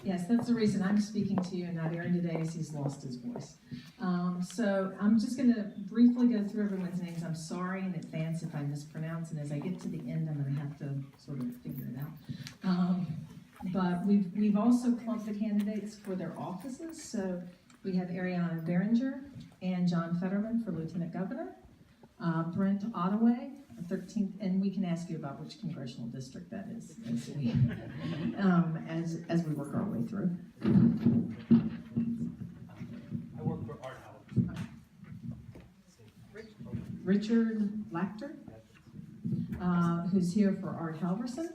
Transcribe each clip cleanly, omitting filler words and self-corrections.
Yes, that's the reason I'm speaking to you and not Aaron today, is he's lost his voice. So I'm just going to briefly go through everyone's names. I'm sorry in advance if I mispronounce, and as I get to the end, I'm going to have to sort of figure it out. But we've also clumped the candidates for their offices. So we have Aryanna Berringer and John Fetterman for Lieutenant Governor, Brent Ottaway, 13th, and we can ask you about which congressional district that is as we work our way through. I work for Art Halvorsen. Richard Lacter, who's here for Art Halvorsen,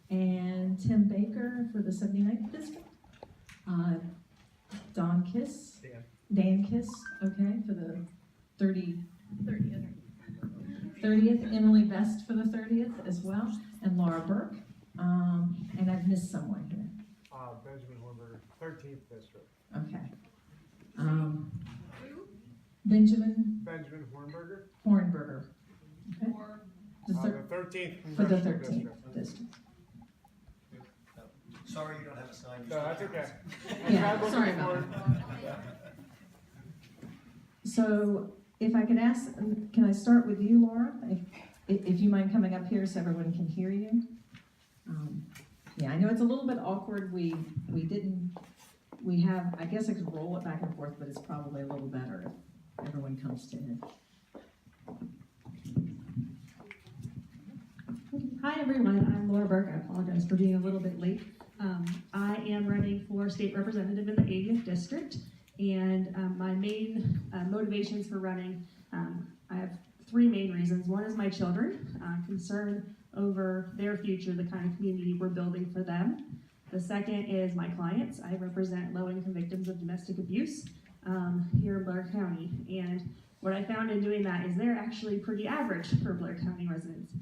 and Tim Baker for the 79th district. Dan Kiss, okay, for the 30th. 30th, Emily Best for the 30th as well, and Laura Burke, and I've missed someone here. Benjamin Hornberger, 13th district. Okay. Benjamin Hornberger. Hornberger. Okay. The 13th for the congressional 13th district. Sorry you don't have a sign. No, that's okay. Yeah, sorry about that. So, if I could ask, can I start with you, Laura? If you mind coming up here so everyone can hear you. Yeah, I know it's a little bit awkward. We have, I guess I could roll it back and forth, but it's probably a little better if everyone comes to it. Hi everyone, I'm Laura Burke. I apologize for being a little bit late. I am running for state representative in the 80th district, and my main motivations for running, I have three main reasons. One is my children, concern over their future, the kind of community we're building for them. The second is my clients. I represent low-income victims of domestic abuse here in Blair County, and what I found in doing that is they're actually pretty average for Blair County residents.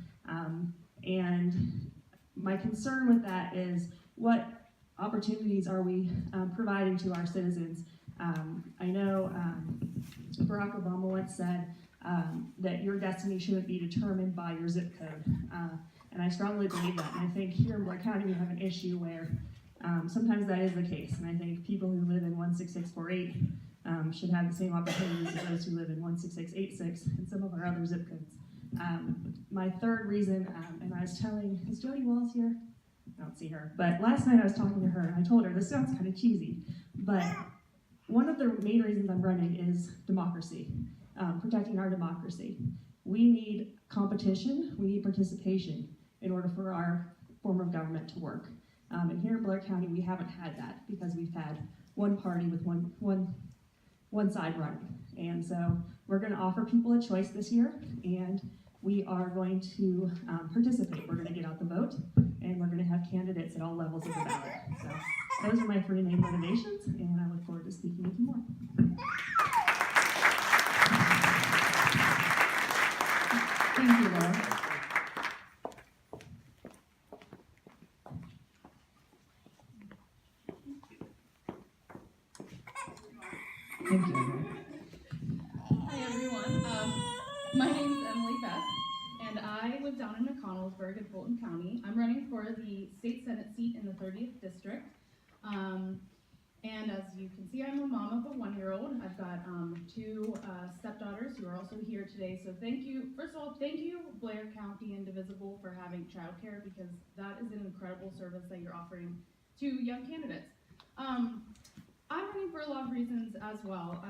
And my concern with that is, what opportunities are we providing to our citizens? I know Barack Obama once said that your destiny shouldn't be determined by your zip code. And I strongly believe that. And I think here in Blair County we have an issue where sometimes that is the case. And I think people who live in 16648 should have the same opportunities as those who live in 16686 and some of our other zip codes. My third reason, and I was telling, is Jody Walls here? I don't see her. But last night I was talking to her and I told her, this sounds kind of cheesy, but one of the main reasons I'm running is democracy, protecting our democracy. We need competition, we need participation in order for our form of government to work. And here in Blair County, we haven't had that because we've had one party with one side running. And so we're going to offer people a choice this year, and we are going to participate. We're going to get out the vote, and we're going to have candidates at all levels of the ballot. So those are my three main motivations, and I look forward to speaking with you more. Thank you, Laura. Thank you. Hi everyone, my name is Emily Beth, and I live down in McConnellsburg in Fulton County. I'm running for the state senate seat in the 30th district, and as you can see, I'm a mom of a 1-year-old. I've got two stepdaughters who are also here today, so thank you. First of all, thank you Blair County Indivisible for having childcare, because that is an incredible service that you're offering to young candidates. I'm running for a lot of reasons as well.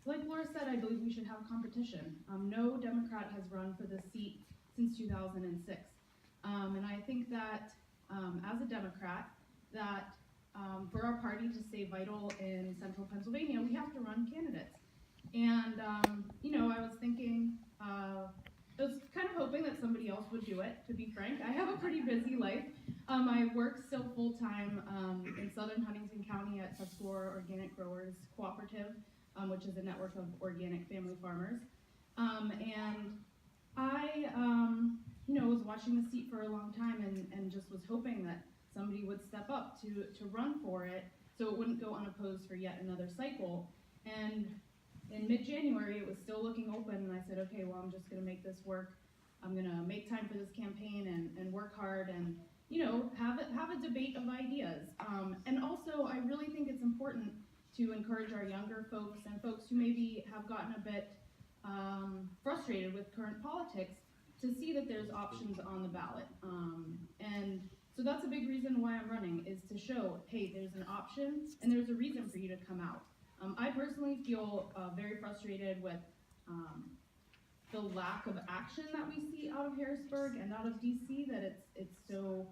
Like Laura said, I believe we should have competition. No Democrat has run for this seat since 2006. And I think that as a Democrat, that for our party to stay vital in central Pennsylvania, we have to run candidates. And, you know, I was thinking, I was kind of hoping that somebody else would do it, to be frank. I have a pretty busy life. I work still full-time in southern Huntington County at Tuscarora Organic Growers Cooperative, which is a network of organic family farmers. And I, you know, was watching the seat for a long time and just was hoping that somebody would step up to run for it so it wouldn't go unopposed for yet another cycle. And in mid-January, it was still looking open, and I said, okay, well, I'm just going to make this work. I'm going to make time for this campaign and work hard. And, have a debate of ideas. And also, I really think it's important to encourage our younger folks and folks who maybe have gotten a bit frustrated with current politics to see that there's options on the ballot. And so that's a big reason why I'm running, is to show, hey, there's an option and there's a reason for you to come out. I personally feel very frustrated with the lack of action that we see out of Harrisburg and out of DC, that it's so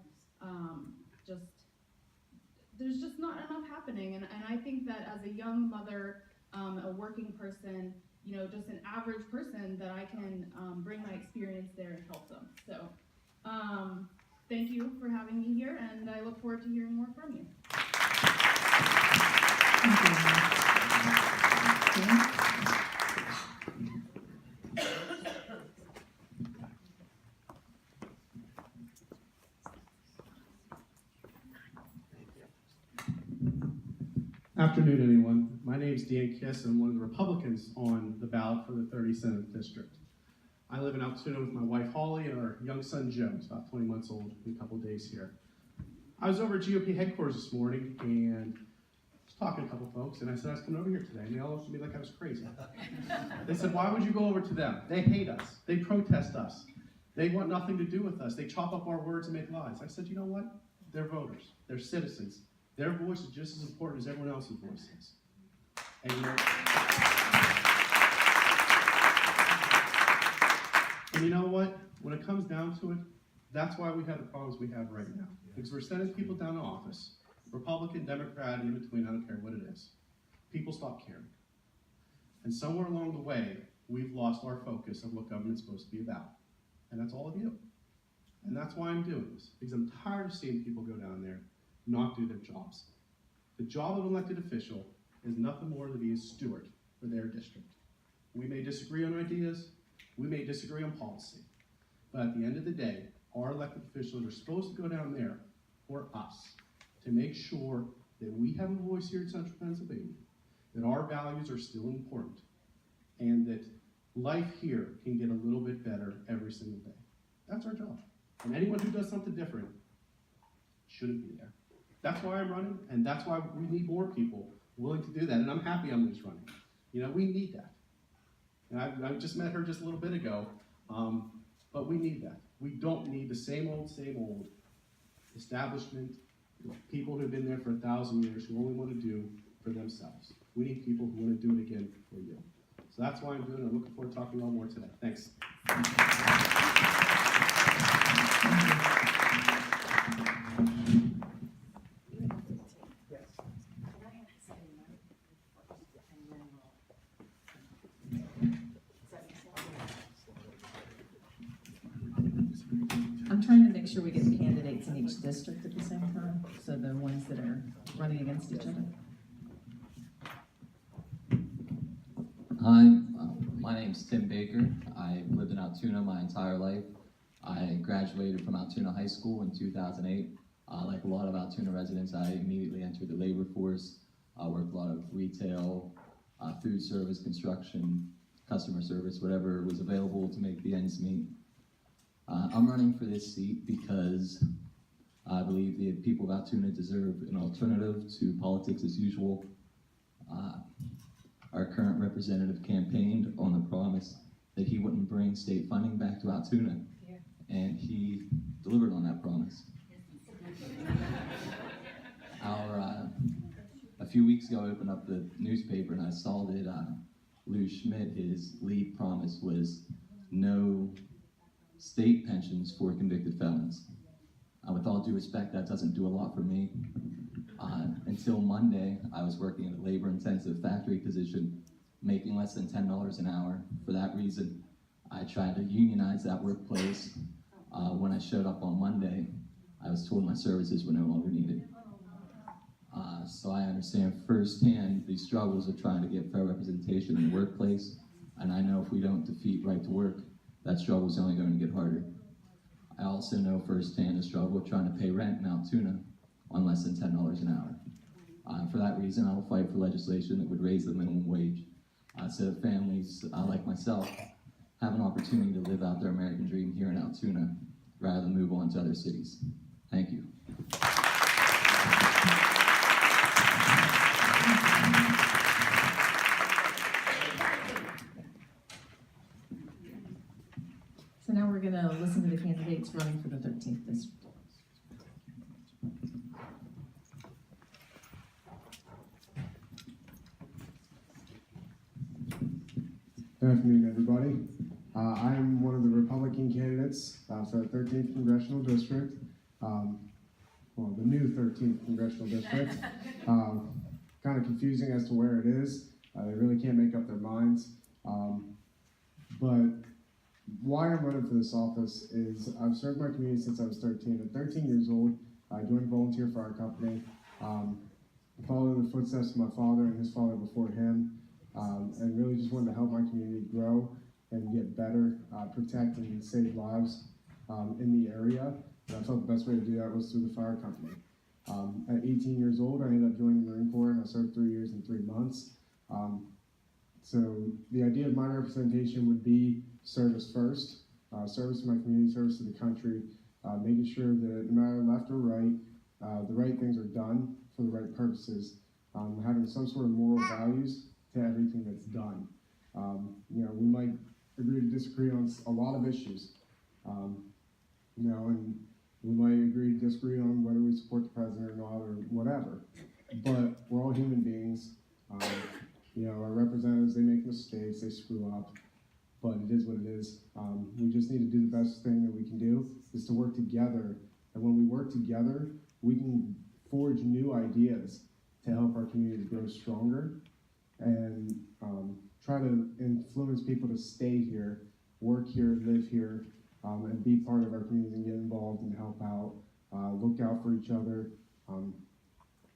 there's just not enough happening. And I think that as a young mother, a working person, just an average person, that I can bring my experience there and help them. So thank you for having me here, and I look forward to hearing more from you. Afternoon, everyone. My name is Dan Kiss. I'm one of the Republicans on the ballot for the 37th District. I live in Altoona with my wife, Holly, and our young son, Joe. He's about 20 months old, in a couple days here. I was over at GOP headquarters this morning, and I was talking to a couple folks, and I said I was coming over here today, and they all looked at me like I was crazy. They said, why would you go over to them? They hate us. They protest us. They want nothing to do with us. They chop up our words and make lies. I said, you know what? They're voters. They're citizens. Their voice is just as important as everyone else's voice is. And you know what? When it comes down to it, that's why we have the problems we have right now. Because we're sending people down to office, Republican, Democrat, in between, I don't care what it is. People stop caring. And somewhere along the way, we've lost our focus of what government's supposed to be about. And that's all of you. And that's why I'm doing this. Because I'm tired of seeing people go down there not do their jobs. The job of an elected official is nothing more than to be a steward for their district. We may disagree on ideas, we may disagree on policy, but at the end of the day, our elected officials are supposed to go down there for us, to make sure that we have a voice here in Central Pennsylvania, that our values are still important, and that life here can get a little bit better every single day. That's our job. And anyone who does something different shouldn't be there. That's why I'm running, and that's why we need more people willing to do that, and I'm happy I'm just running. We need that. And I just met her just a little bit ago, but we need that. We don't need the same old establishment, people who've been there for 1,000 years who only want to do for themselves. We need people who want to do it again for you. So that's why I'm doing it. I'm looking forward to talking a lot more today. Thanks. I'm trying to make sure we get candidates in each district at the same time, so the ones that are running against each other. Hi, my name's Tim Baker. I've lived in Altoona my entire life. I graduated from Altoona High School in 2008. Like a lot of Altoona residents, I immediately entered the labor force. I worked a lot of retail, food service, construction, customer service, whatever was available to make the ends meet. I'm running for this seat because I believe the people of Altoona deserve an alternative to politics as usual. Our current representative campaigned on the promise that he wouldn't bring state funding back to Altoona, and he delivered on that promise. A few weeks ago, I opened up the newspaper and I saw that Lou Schmidt, his lead promise was no state pensions for convicted felons. With all due respect, that doesn't do a lot for me. Until Monday, I was working in a labor-intensive factory position, making less than $10 an hour. For that reason, I tried to unionize that workplace. When I showed up on Monday, I was told my services were no longer needed. So I understand firsthand the struggles of trying to get fair representation in the workplace, and I know if we don't defeat right to work, that struggle is only going to get harder. I also know firsthand the struggle of trying to pay rent in Altoona on less than $10 an hour. For that reason, I will fight for legislation that would raise the minimum wage, so that families like myself have an opportunity to live out their American dream here in Altoona, rather than move on to other cities. Thank you. So now we're gonna listen to the candidates running for the 13th district. Good afternoon, everybody. I'm one of the Republican candidates for the 13th Congressional District. Well, the new 13th Congressional District. Kind of confusing as to where it is. They really can't make up their minds. But why I'm running for this office is I've served my community since I was 13. At 13 years old, I joined volunteer for our company. Followed in the footsteps of my father and his father before him. And really just wanted to help my community grow and get better, protect and save lives in the area. And I felt the best way to do that was through the fire company. At 18 years old, I ended up joining the Marine Corps and I served 3 years and 3 months. So the idea of my representation would be service first, service to my community, service to the country, making sure that no matter left or right, the right things are done for the right purposes, having some sort of moral values to everything that's done. We might agree to disagree on a lot of issues, and we might agree to disagree on whether we support the president or not or whatever, but we're all human beings. Our representatives, they make mistakes, they screw up, but it is what it is. We just need to do the best thing that we can do is to work together, and when we work together, we can forge new ideas to help our community grow stronger and try to influence people to stay here, work here, live here, and be part of our community and get involved and help out, look out for each other, and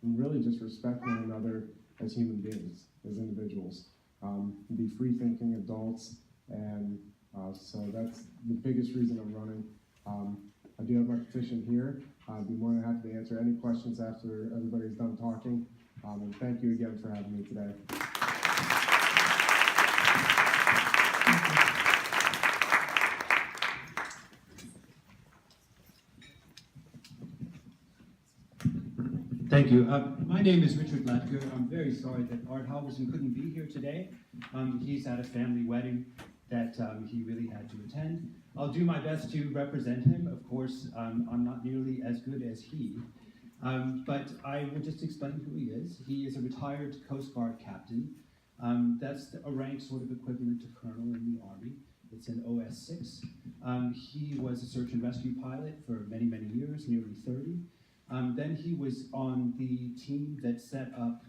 really just respect one another as human beings, as individuals, be free-thinking adults, and so that's the biggest reason I'm running. I do have my petition here. I'd be more than happy to answer any questions after everybody's done talking, and thank you again for having me today. Thank you. My name is Richard Lacter. I'm very sorry that Art Halvorsen couldn't be here today. He's at a family wedding that he really had to attend. I'll do my best to represent him. Of course, I'm not nearly as good as he, but I will just explain who he is. He is a retired Coast Guard captain. That's a rank sort of equivalent to colonel in the Army. It's an OS6. He was a search and rescue pilot for many, many years, nearly 30. Then he was on the team that set up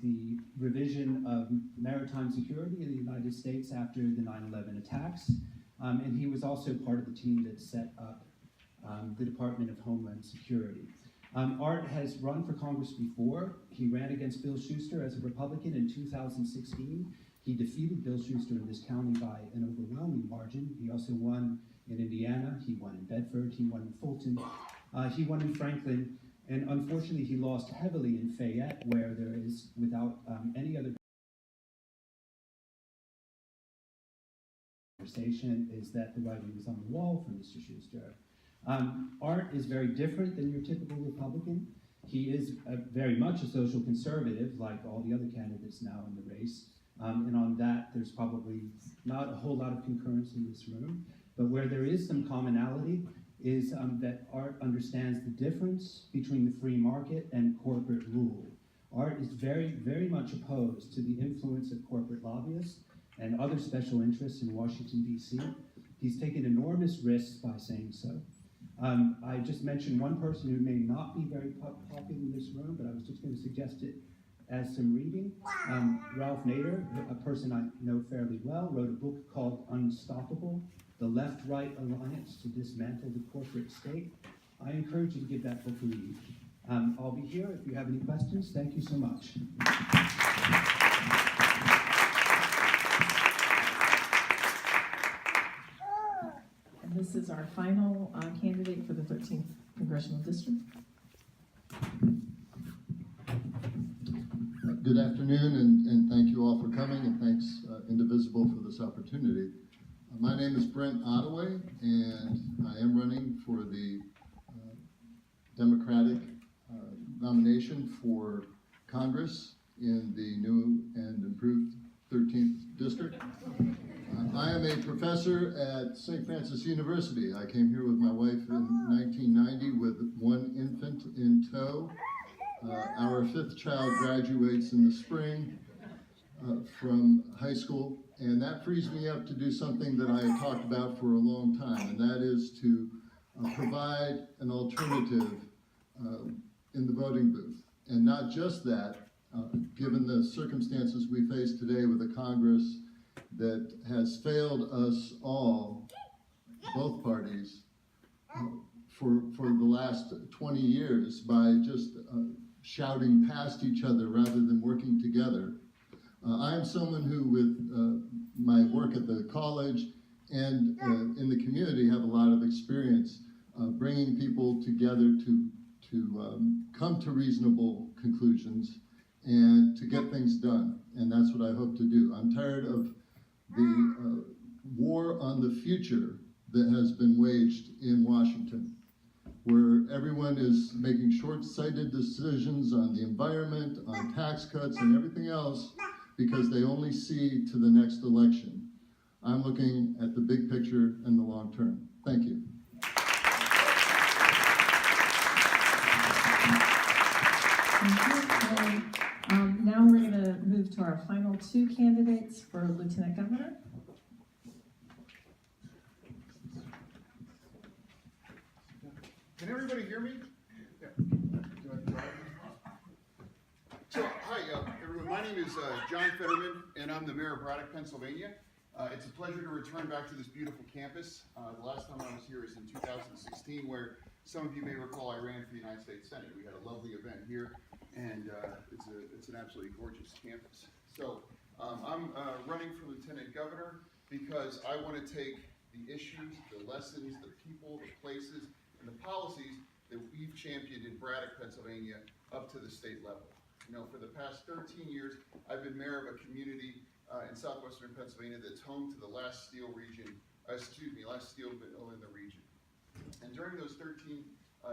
the revision of maritime security in the United States after the 9/11 attacks. And he was also part of the team that set up the Department of Homeland Security. Art has run for Congress before. He ran against Bill Schuster as a Republican in 2016. He defeated Bill Schuster in this county by an overwhelming margin. He also won in Indiana, he won in Bedford, he won in Fulton, he won in Franklin, and unfortunately he lost heavily in Fayette, where there is, without any other conversation, is that the writing was on the wall for Mr. Schuster. Art is very different than your typical Republican. He is very much a social conservative, like all the other candidates now in the race. And on that, there's probably not a whole lot of concurrence in this room. But where there is some commonality is that Art understands the difference between the free market and corporate rule. Art is very, very much opposed to the influence of corporate lobbyists and other special interests in Washington, D.C. He's taken enormous risks by saying so. I just mentioned one person who may not be very popular in this room, but I was just going to suggest it as some reading. Ralph Nader, a person I know fairly well, wrote a book called Unstoppable, The Left-Right Alliance to Dismantle the Corporate State. I encourage you to give that book a read. I'll be here if you have any questions. Thank you so much. And this is our final candidate for the 13th Congressional District. Good afternoon, and thank you all for coming, and thanks Indivisible for this opportunity. My name is Brent Ottaway, and I am running for the Democratic nomination for Congress in the new and improved 13th District. I am a professor at St. Francis University. I came here with my wife in 1990 with one infant in tow. Our 5th child graduates in the spring from high school, and that frees me up to do something that I have talked about for a long time, and that is to provide an alternative in the voting booth. And not just that, given the circumstances we face today with a Congress that has failed us all, both parties, for the last 20 years by just shouting past each other rather than working together. I am someone who, with my work at the college and in the community, have a lot of experience bringing people together to come to reasonable conclusions and to get things done. And that's what I hope to do. I'm tired of the war on the future that has been waged in Washington, where everyone is making short-sighted decisions on the environment, on tax cuts, and everything else because they only see to the next election. I'm looking at the big picture and the long term. Thank you. Now we're going to move to our final 2 candidates for Lieutenant Governor. Can everybody hear me? Yeah. So, hi, everyone. My name is John Fetterman, and I'm the mayor of Braddock, Pennsylvania. It's a pleasure to return back to this beautiful campus. The last time I was here was in 2016, where some of you may recall I ran for the United States Senate. We had a lovely event here, and it's an absolutely gorgeous campus. So, I'm running for Lieutenant Governor because I want to take the issues, the lessons, the people, the places, and the policies that we've championed in Braddock, Pennsylvania, up to the state level. You know, for the past 13 years, I've been mayor of a community in southwestern Pennsylvania that's home to the last steel mill in the region. And during those 13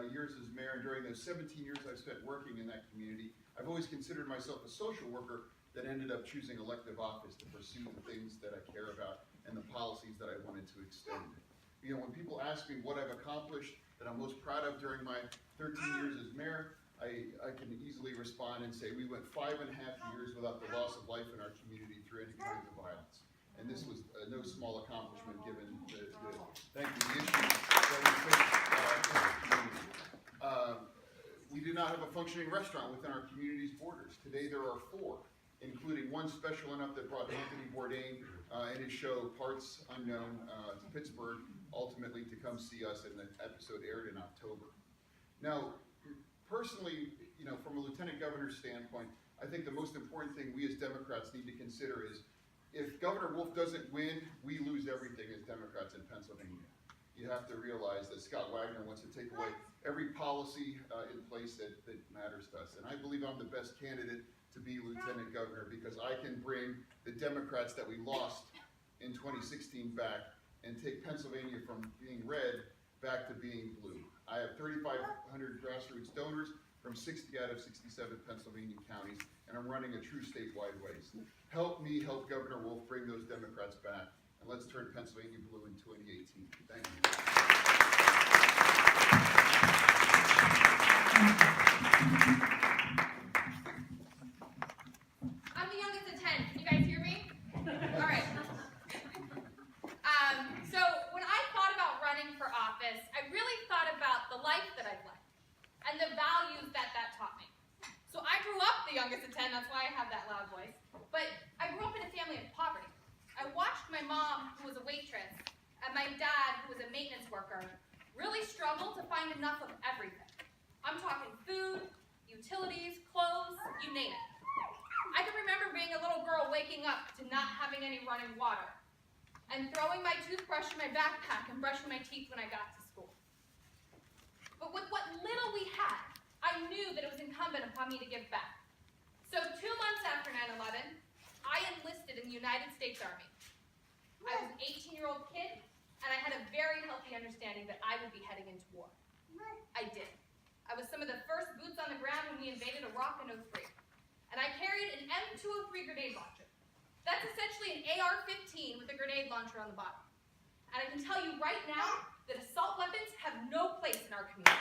years as mayor, and during those 17 years I've spent working in that community, I've always considered myself a social worker that ended up choosing elective office to pursue the things that I care about and the policies that I wanted to extend. You know, when people ask me what I've accomplished that I'm most proud of during my 13 years as mayor, I can easily respond and say we went 5.5 years without the loss of life in our community through any kinds of violence. And this was no small accomplishment given the issues that we face in our community. We do not have a functioning restaurant within our community's borders. Today there are 4, including one special enough that brought Anthony Bourdain and his show Parts Unknown to Pittsburgh, ultimately to come see us, and the episode aired in October. Now, personally, you know, from a lieutenant governor's standpoint, I think the most important thing we as Democrats need to consider is if Governor Wolf doesn't win, we lose everything as Democrats in Pennsylvania. You have to realize that Scott Wagner wants to take away every policy in place that matters to us. And I believe I'm the best candidate to be lieutenant governor because I can bring the Democrats that we lost in 2016 back and take Pennsylvania from being red back to being blue. I have 3,500 grassroots donors from 60 out of 67 Pennsylvania counties, and I'm running a true statewide race. Help me help Governor Wolf bring those Democrats back, and let's turn Pennsylvania blue in 2018. Thank you. I'm the youngest of 10. Can you guys hear me? All right. So when I thought about running for office, I really thought about the life that I've led and the values that taught me. So I grew up the youngest of 10, that's why I have that loud voice. But I grew up in a family of poverty. I watched my mom, who was a waitress, and my dad, who was a maintenance worker, really struggle to find enough of everything. I'm talking food, utilities, clothes, you name it. I can remember being a little girl waking up to not having any running water and throwing my toothbrush in my backpack and brushing my teeth when I got to school. But with what little we had, I knew that it was incumbent upon me to give back. So 2 months after 9/11, I enlisted in the United States Army. I was an 18-year-old kid, and I had a very healthy understanding that I would be heading into war. I did. I was some of the first boots on the ground when we invaded Iraq in '03. And I carried an M203 grenade launcher. That's essentially an AR-15 with a grenade launcher on the bottom. And I can tell you right now that assault weapons have no place in our community.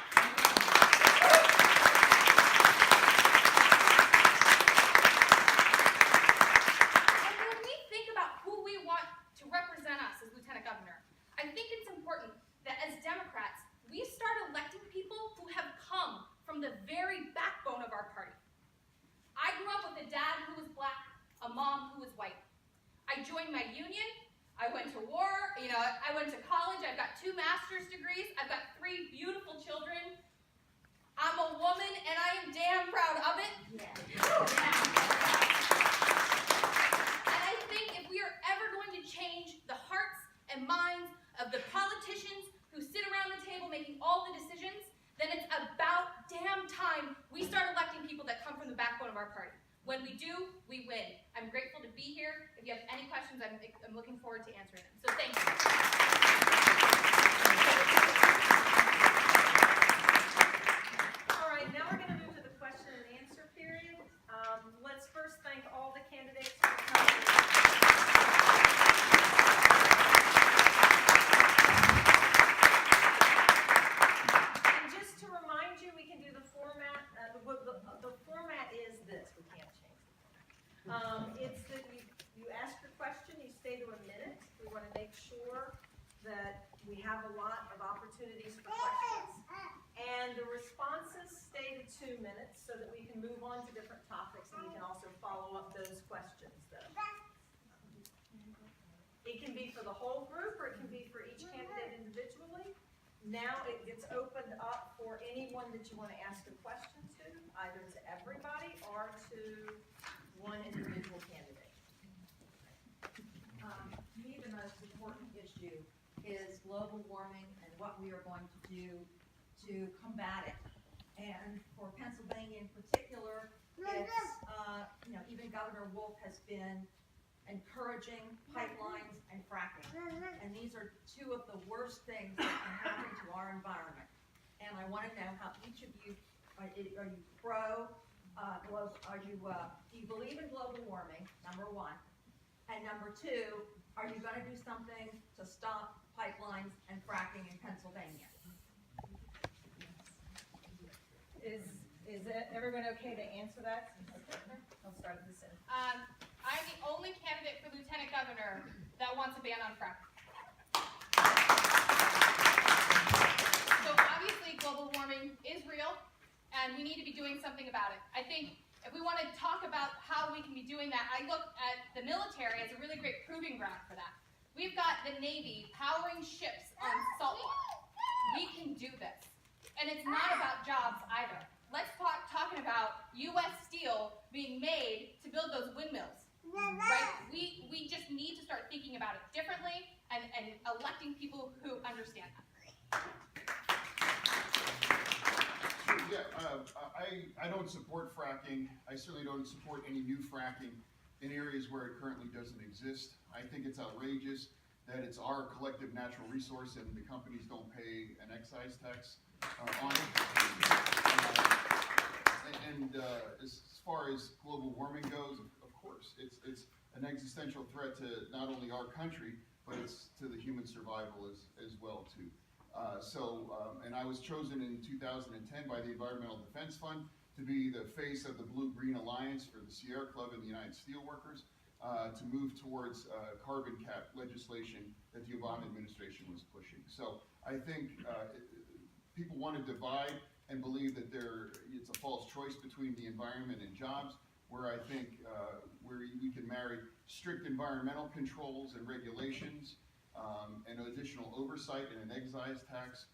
And when we think about who we want to represent us as Lieutenant Governor, I think it's important that as Democrats, we start electing people who have come from the very backbone of our party. I grew up with a dad who was black, a mom who was white. I joined my union, I went to war, I went to college, I've got 2 master's degrees, I've got 3 beautiful children. I'm a woman and I am damn proud of it. Yeah. And I think if we are ever going to change the hearts and minds of the politicians who sit around the table making all the decisions, then it's about damn time we start electing people that come from the backbone of our party. When we do, we win. I'm grateful to be here. If you have any questions, I'm looking forward to answering them. So thank you. All right, now we're going to move to the question and answer period. Let's first thank all the candidates for coming. And just to remind you, we can do the format. The format is this. We can't change the format. It's that you ask your question, you stay to a minute. We want to make sure that we have a lot of opportunities for questions. And the responses stay to 2 minutes so that we can move on to different topics and we can also follow up those questions though. It can be for the whole group or it can be for each candidate individually. Now it gets opened up for anyone that you want to ask a question to, either to everybody or to one individual candidate. To me, the most important issue is global warming and what we are going to do to combat it. And for Pennsylvania in particular, it's, even Governor Wolf has been encouraging pipelines and fracking. And these are 2 of the worst things that can happen to our environment. And I want to know how each of you, are you pro, do you believe in global warming, number 1? And number 2, are you going to do something to stop pipelines and fracking in Pennsylvania? Is everyone okay to answer that? Okay. I'll start at this end. I'm the only candidate for Lieutenant Governor that wants a ban on fracking. So obviously global warming is real and we need to be doing something about it. I think if we want to talk about how we can be doing that, I look at the military as a really great proving ground for that. We've got the Navy powering ships on saltwater. We can do this. And it's not about jobs either. Let's talking about U.S. steel being made to build those windmills. Right? We just need to start thinking about it differently and electing people who understand that. Yeah, I don't support fracking. I certainly don't support any new fracking in areas where it currently doesn't exist. I think it's outrageous that it's our collective natural resource and the companies don't pay an excise tax on it. As far as global warming goes, of course, it's an existential threat to not only our country, but it's to the human survival as well too. And I was chosen in 2010 by the Environmental Defense Fund to be the face of the Blue-Green Alliance for the Sierra Club and the United Steelworkers to move towards carbon cap legislation that the Obama administration was pushing. So I think people want to divide and believe that it's a false choice between the environment and jobs, where I think where we can marry strict environmental controls and regulations and additional oversight and an excise tax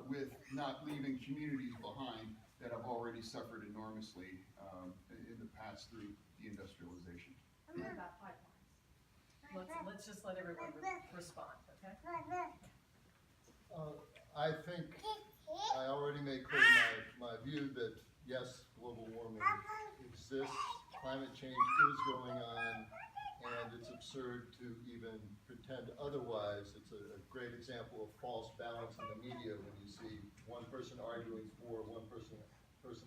with not leaving communities behind that have already suffered enormously in the past through deindustrialization. What about pipelines? Let's just let everyone respond, okay? I think I already made clear my view that yes, global warming exists, climate change is going on, and and it's absurd to even pretend otherwise. It's a great example of false balance in the media when you see one person arguing for, one person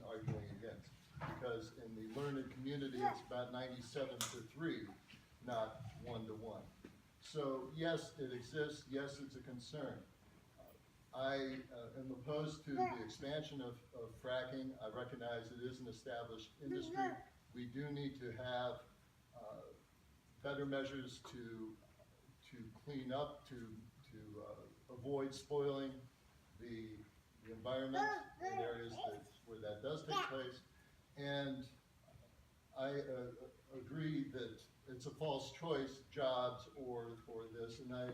arguing against. Because in the learned community, it's about 97-3, not 1-1. So yes, it exists. Yes, it's a concern. I am opposed to the expansion of fracking. I recognize it is an established industry. We do need to have better measures to clean up, to avoid spoiling the environment in areas where that does take place. And I agree that it's a false choice, jobs or this, and I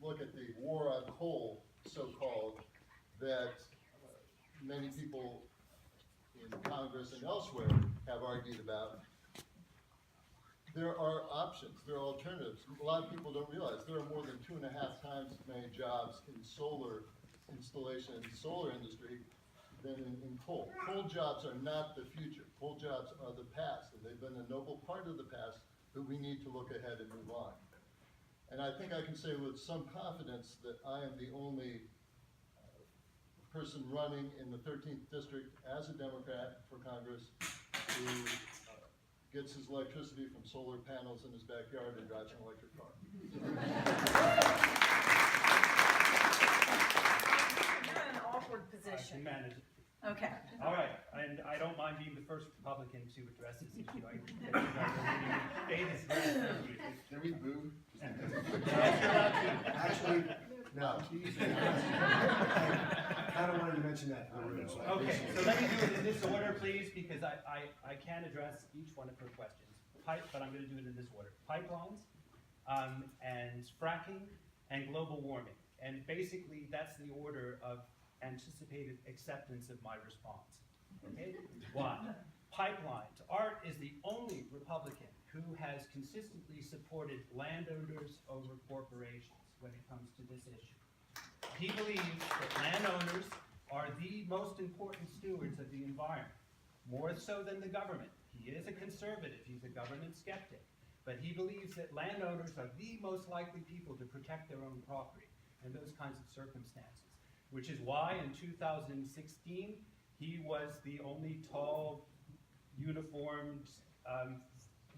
look at the war on coal, so-called, that many people in Congress and elsewhere have argued about. There are options, there are alternatives. A lot of people don't realize there are more than 2.5 times as many jobs in solar installation and solar industry than in coal. Coal jobs are not the future. Coal jobs are the past, and they've been a noble part of the past, but we need to look ahead and move on. And I think I can say with some confidence that I am the only person running in the 13th district as a Democrat for Congress who gets his electricity from solar panels in his backyard and drives an electric car. You're in an awkward position. I can manage it. Okay. All right, and I don't mind being the first Republican to address this issue. Can we boo? Actually, no. I kind of wanted to mention that to the room. So okay, so let me do it in this order, please, because I can address each one of her questions. But I'm going to do it in this order. Pipelines, and fracking, and global warming. And basically, that's the order of anticipated acceptance of my response. Okay? Why? Pipelines. Art is the only Republican who has consistently supported landowners over corporations when it comes to this issue. He believes that landowners are the most important stewards of the environment, more so than the government. He is a conservative, he's a government skeptic, but he believes that landowners are the most likely people to protect their own property in those kinds of circumstances, which is why in 2016, he was the only tall, uniformed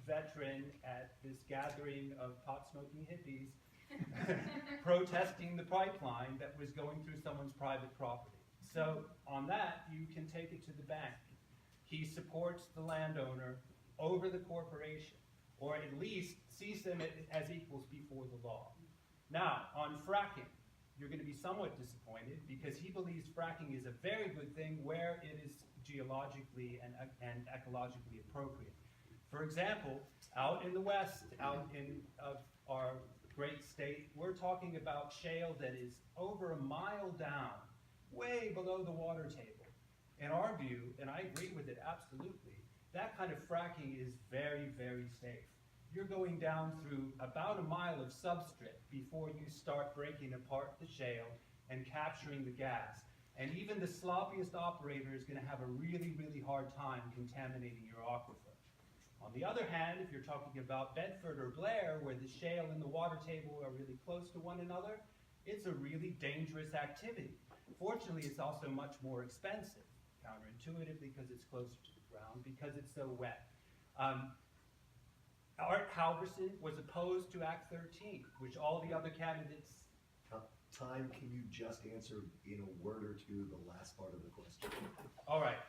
veteran at this gathering of pot-smoking hippies protesting the pipeline that was going through someone's private property. So on that, you can take it to the bank. He supports the landowner over the corporation, or at least sees them as equals before the law. Now, on fracking, you're going to be somewhat disappointed because he believes fracking is a very good thing where it is geologically and ecologically appropriate. For example, out in the west, out in our great state, we're talking about shale that is over a mile down, way below the water table. In our view, and I agree with it absolutely, that kind of fracking is very, very safe. You're going down through about a mile of substrate before you start breaking apart the shale and capturing the gas. And even the sloppiest operator is going to have a really, really hard time contaminating your aquifer. On the other hand, if you're talking about Bedford or Blair, where the shale and the water table are really close to one another, it's a really dangerous activity. Fortunately, it's also much more expensive, counterintuitively, because it's closer to the ground, because it's so wet. Art Halvorsen was opposed to Act 13, which all the other candidates... Time, can you just answer in a word or two the last part of the question? All right,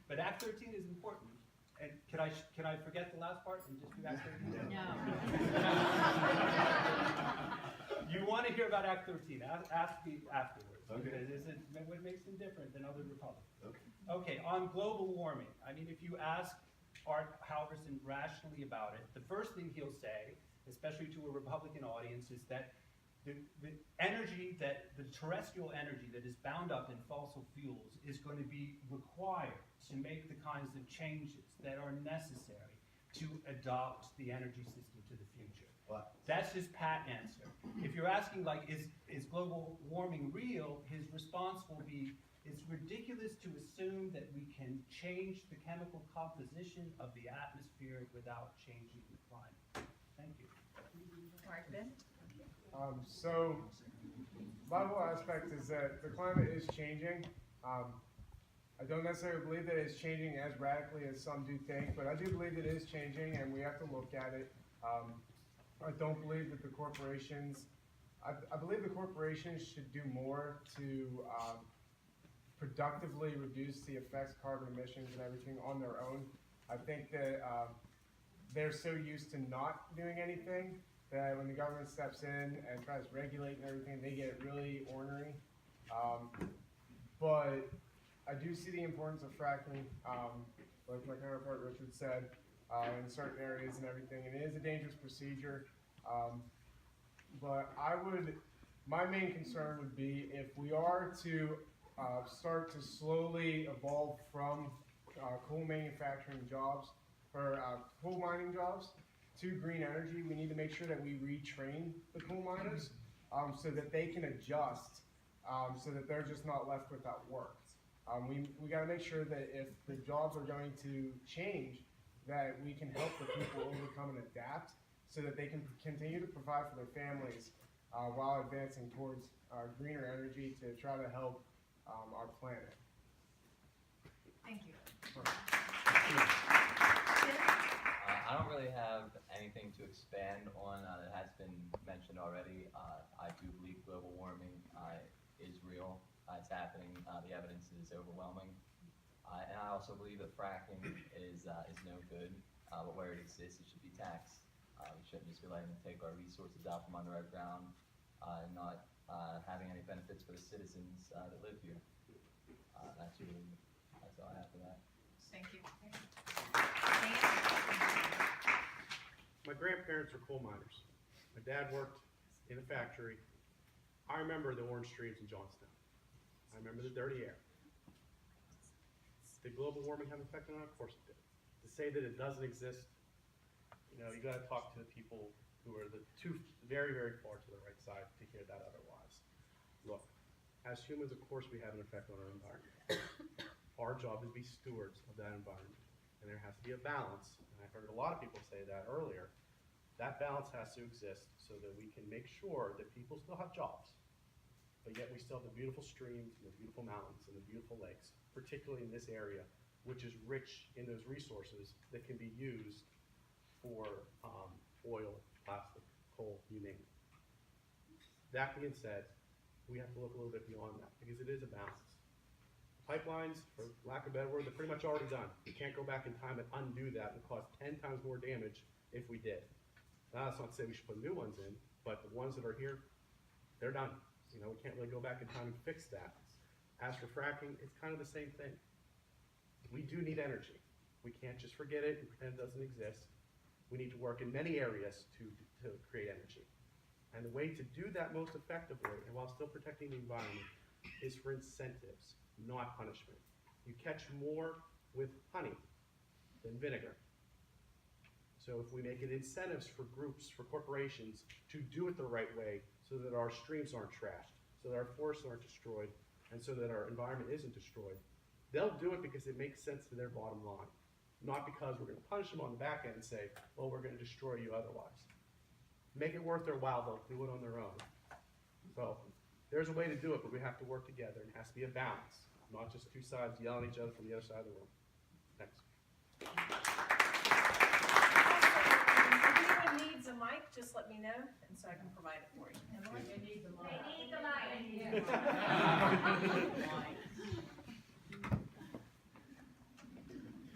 but Act 13 is important. And can I forget the last part and just do Act 13? No. You want to hear about Act 13? Ask me afterwards. Okay. Because what makes them different than other Republicans? Okay. Okay, on global warming. I mean, if you ask Art Halvorsen rationally about it, the first thing he'll say, especially to a Republican audience, is that the terrestrial energy that is bound up in fossil fuels is going to be required to make the kinds of changes that are necessary to adopt the energy system to the future. What? That's his pat answer. If you're asking, like, is global warming real, his response will be, it's ridiculous to assume that we can change the chemical composition of the atmosphere without changing the climate. Thank you. So, my whole aspect is that the climate is changing. I don't necessarily believe that it's changing as radically as some do think, but I do believe it is changing, and we have to look at it. I don't believe that the corporations, I believe the corporations should do more to productively reduce the effects of carbon emissions and everything on their own. I think that they're so used to not doing anything that when the government steps in and tries to regulate and everything, they get really ornery. But I do see the importance of fracking, like my counterpart Richard said, in certain areas and everything. And it is a dangerous procedure. But my main concern would be if we are to start to slowly evolve from coal manufacturing jobs or coal mining jobs to green energy, we need to make sure that we retrain the coal miners so that they can adjust, so that they're just not left without work. We got to make sure that if the jobs are going to change, that we can help the people overcome and adapt so that they can continue to provide for their families while advancing towards greener energy to try to help our planet. Thank you. I don't really have anything to expand on that has been mentioned already. I do believe global warming is real. It's happening. The evidence is overwhelming. And I also believe that fracking is no good, but where it exists, it should be taxed. We shouldn't just be letting them take our resources out from under our ground and not having any benefits for the citizens that live here. That's all I have for that. Thank you. My grandparents were coal miners. My dad worked in a factory. I remember the orange streams in Johnstown. I remember the dirty air. Did global warming have an effect on it? Of course it did. To say that it doesn't exist, you got to talk to the people who are the very, very far to the right side to hear that otherwise. Look, as humans, of course, we have an effect on our environment. Our job is to be stewards of that environment, and there has to be a balance. And I heard a lot of people say that earlier. That balance has to exist so that we can make sure that people still have jobs, but yet we still have the beautiful streams and the beautiful mountains and the beautiful lakes, particularly in this area, which is rich in those resources that can be used for oil, plastic, coal, you name it. That being said, we have to look a little bit beyond that because it is a balance. Pipelines, for lack of a better word, they're pretty much already done. We can't go back in time and undo that and cause 10 times more damage if we did. Now, that's not to say we should put new ones in, but the ones that are here, they're done. We can't really go back in time and fix that. As for fracking, it's kind of the same thing. We do need energy. We can't just forget it and pretend it doesn't exist. We need to work in many areas to create energy. And the way to do that most effectively, and while still protecting the environment, is for incentives, not punishment. You catch more with honey than vinegar. So if we make it incentives for groups, for corporations, to do it the right way so that our streams aren't trashed, so that our forests aren't destroyed, and so that our environment isn't destroyed, they'll do it because it makes sense to their bottom line. Not because we're going to punish them on the back end and say, well, we're going to destroy you otherwise. Make it worth their while, they'll do it on their own. So there's a way to do it, but we have to work together, and it has to be a balance, not just two sides yelling at each other from the other side of the room. Next. If anyone needs a mic, just let me know, and so I can provide it for you. They need the mic. They need the mic.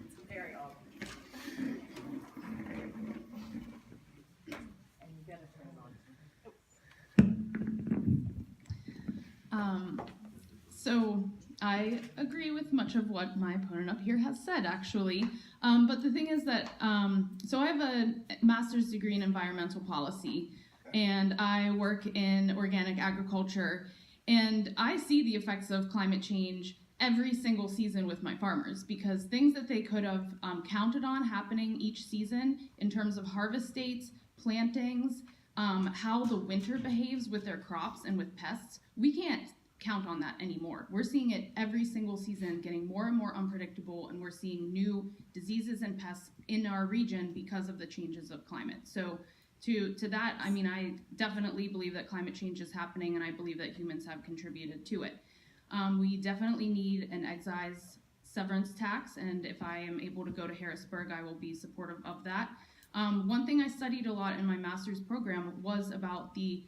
It's very awesome. And you gotta turn it on. So I agree with much of what my opponent up here has said, actually. But the thing is that, so I have a master's degree in environmental policy, and I work in organic agriculture, and I see the effects of climate change every single season with my farmers, because things that they could have counted on happening each season in terms of harvest dates, plantings, how the winter behaves with their crops and with pests, we can't count on that anymore. We're seeing it every single season getting more and more unpredictable, and we're seeing new diseases and pests in our region because of the changes of climate. So to that, I mean, I definitely believe that climate change is happening, and I believe that humans have contributed to it. We definitely need an excise severance tax, and if I am able to go to Harrisburg, I will be supportive of that. One thing I studied a lot in my master's program was about the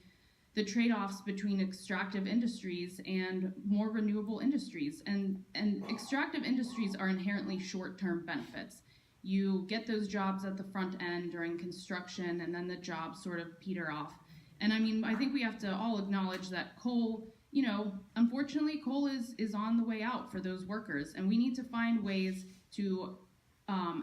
trade-offs between extractive industries and more renewable industries. And extractive industries are inherently short-term benefits. You get those jobs at the front end during construction, and then the jobs sort of peter off. And I mean, I think we have to all acknowledge that coal, you know, unfortunately, coal is on the way out for those workers, and we need to find ways to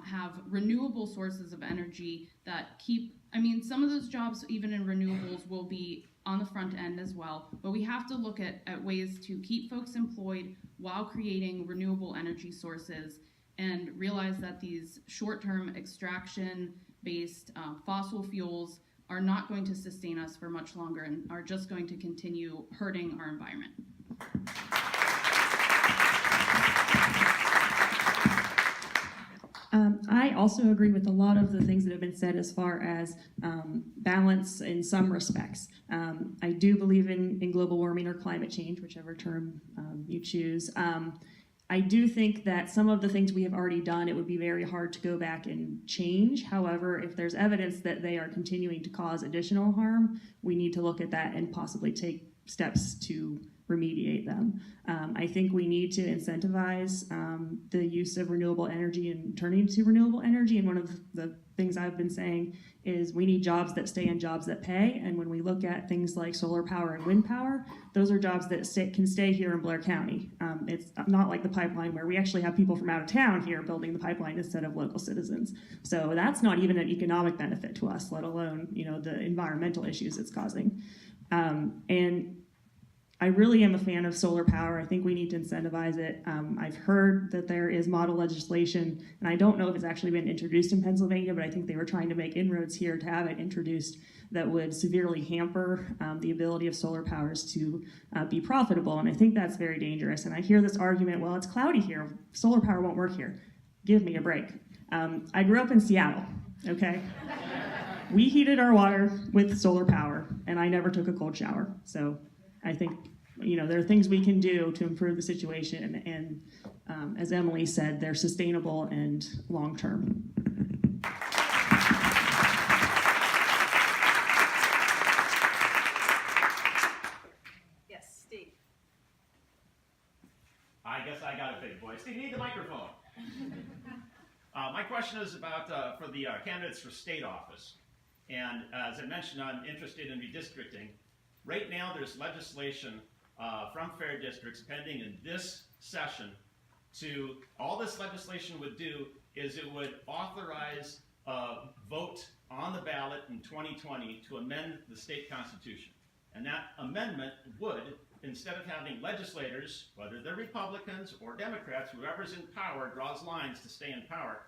have renewable sources of energy that keep, I mean, some of those jobs, even in renewables, will be on the front end as well, but we have to look at ways to keep folks employed while creating renewable energy sources, and realize that these short-term extraction-based fossil fuels are not going to sustain us for much longer and are just going to continue hurting our environment. I also agree with a lot of the things that have been said as far as balance in some respects. I do believe in global warming or climate change, whichever term you choose. I do think that some of the things we have already done, it would be very hard to go back and change. However, if there's evidence that they are continuing to cause additional harm, we need to look at that and possibly take steps to remediate them. I think we need to incentivize the use of renewable energy and turning to renewable energy. And one of the things I've been saying is we need jobs that stay and jobs that pay. And when we look at things like solar power and wind power, those are jobs that can stay here in Blair County. It's not like the pipeline where we actually have people from out of town here building the pipeline instead of local citizens. So that's not even an economic benefit to us, let alone, you know, the environmental issues it's causing. And I really am a fan of solar power. I think we need to incentivize it. I've heard that there is model legislation, and I don't know if it's actually been introduced in Pennsylvania, but I think they were trying to make inroads here to have it introduced that would severely hamper the ability of solar powers to be profitable, and I think that's very dangerous. And I hear this argument, well, it's cloudy here, solar power won't work here. Give me a break. I grew up in Seattle, okay? We heated our water with solar power, and I never took a cold shower. So I think, you know, there are things we can do to improve the situation, and as Emily said, they're sustainable and long-term. Yes, Steve. I guess I got a big voice. Do you need the microphone? My question is about for the candidates for state office. And as I mentioned, I'm interested in redistricting. Right now, there's legislation from fair districts pending in this session to, all this legislation would do is it would authorize a vote on the ballot in 2020 to amend the state constitution. And that amendment would, instead of having legislators, whether they're Republicans or Democrats, whoever's in power draws lines to stay in power,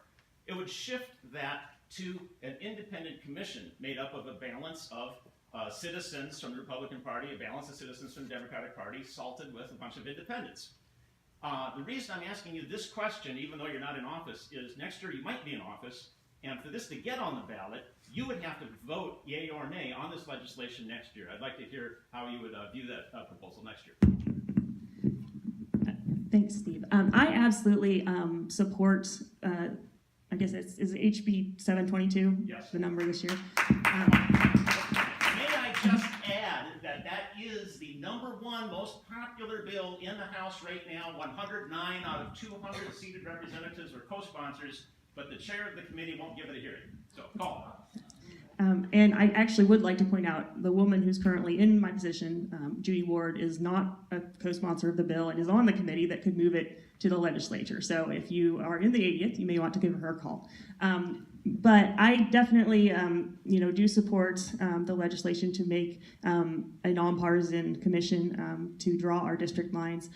it would shift that to an independent commission made up of a balance of citizens from the Republican Party, a balance of citizens from the Democratic Party, salted with a bunch of independents. The reason I'm asking you this question, even though you're not in office, is next year you might be in office, and for this to get on the ballot, you would have to vote yea or nay on this legislation next year. I'd like to hear how you would view that proposal next year. Thanks, Steve. I absolutely support, I guess is HB 722, yes, the number this year. May I just add that that is the #1 most popular bill in the House right now. 109 out of 200 seated representatives are co-sponsors, but the chair of the committee won't give it a hearing. So call. And I actually would like to point out the woman who's currently in my position, Judy Ward, is not a co-sponsor of the bill and is on the committee that could move it to the legislature. So if you are in the 80th, you may want to give her a call. But I definitely, do support the legislation to make a nonpartisan commission to draw our district lines.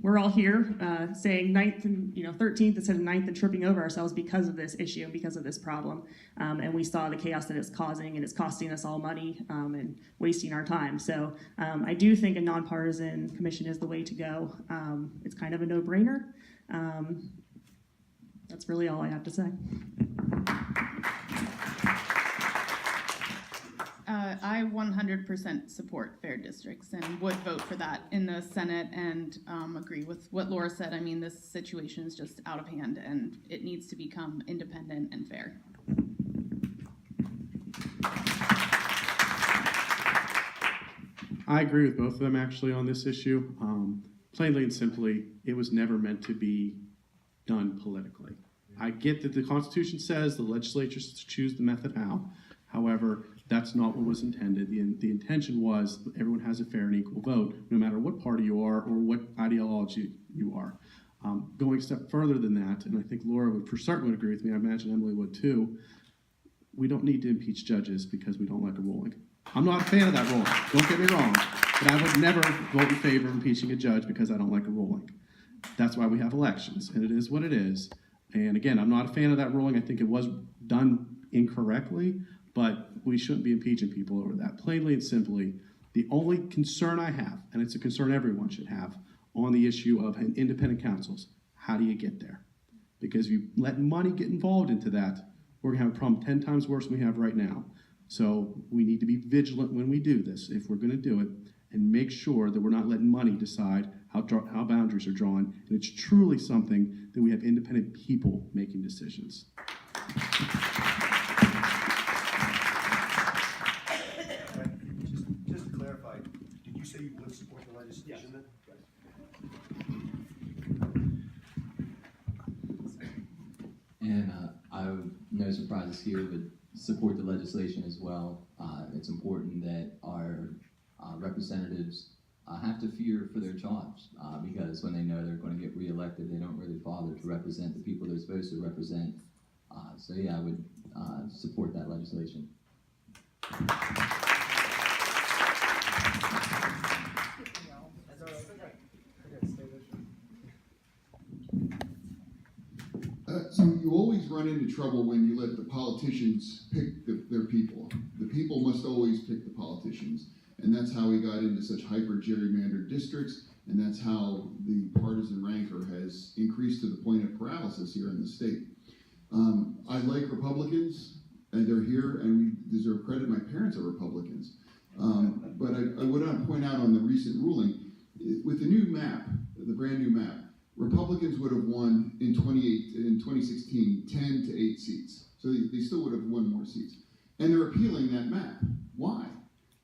We're all here saying 9th and 13th instead of 9th and tripping over ourselves because of this issue and because of this problem. And we saw the chaos that it's causing, and it's costing us all money and wasting our time. So I do think a nonpartisan commission is the way to go. It's kind of a no-brainer. That's really all I have to say. 100% support fair districts and would vote for that in the Senate and agree with what Laura said. I mean, this situation is just out of hand and it needs to become independent and fair. I agree with both of them actually on this issue. Plainly and simply, it was never meant to be done politically. I get that the Constitution says the legislature choose the method how. However, that's not what was intended. The intention was everyone has a fair and equal vote, no matter what party you are or what ideology you are. Going a step further than that, and I think Laura would for certain would agree with me, I imagine Emily would too, we don't need to impeach judges because we don't like a ruling. I'm not a fan of that ruling, don't get me wrong, but I would never vote in favor of impeaching a judge because I don't like a ruling. That's why we have elections, and it is what it is. And again, I'm not a fan of that ruling. I think it was done incorrectly, but we shouldn't be impeaching people over that. Plainly and simply, the only concern I have, and it's a concern everyone should have, on the issue of independent councils, how do you get there? Because if you let money get involved into that, we're gonna have a problem 10 times worse than we have right now. So we need to be vigilant when we do this, if we're gonna do it, and make sure that we're not letting money decide how boundaries are drawn, and it's truly something that we have independent people making decisions. Just to clarify, did you say you would support the legislation then? And no surprises here, but support the legislation as well. It's important that our representatives have to fear for their jobs because when they know they're going to get reelected, they don't really bother to represent the people they're supposed to represent. So yeah, I would support that legislation. So you always run into trouble when you let the politicians pick their people. The people must always pick the politicians. And that's how we got into such hyper-gerrymandered districts, and that's how the partisan rancor has increased to the point of paralysis here in the state. I like Republicans, and they're here, and we deserve credit. My parents are Republicans. But I would want to point out on the recent ruling, with the new map, the brand new map, Republicans would have won in 2016, 10 to 8 seats. So they still would have won more seats. And they're appealing that map. Why?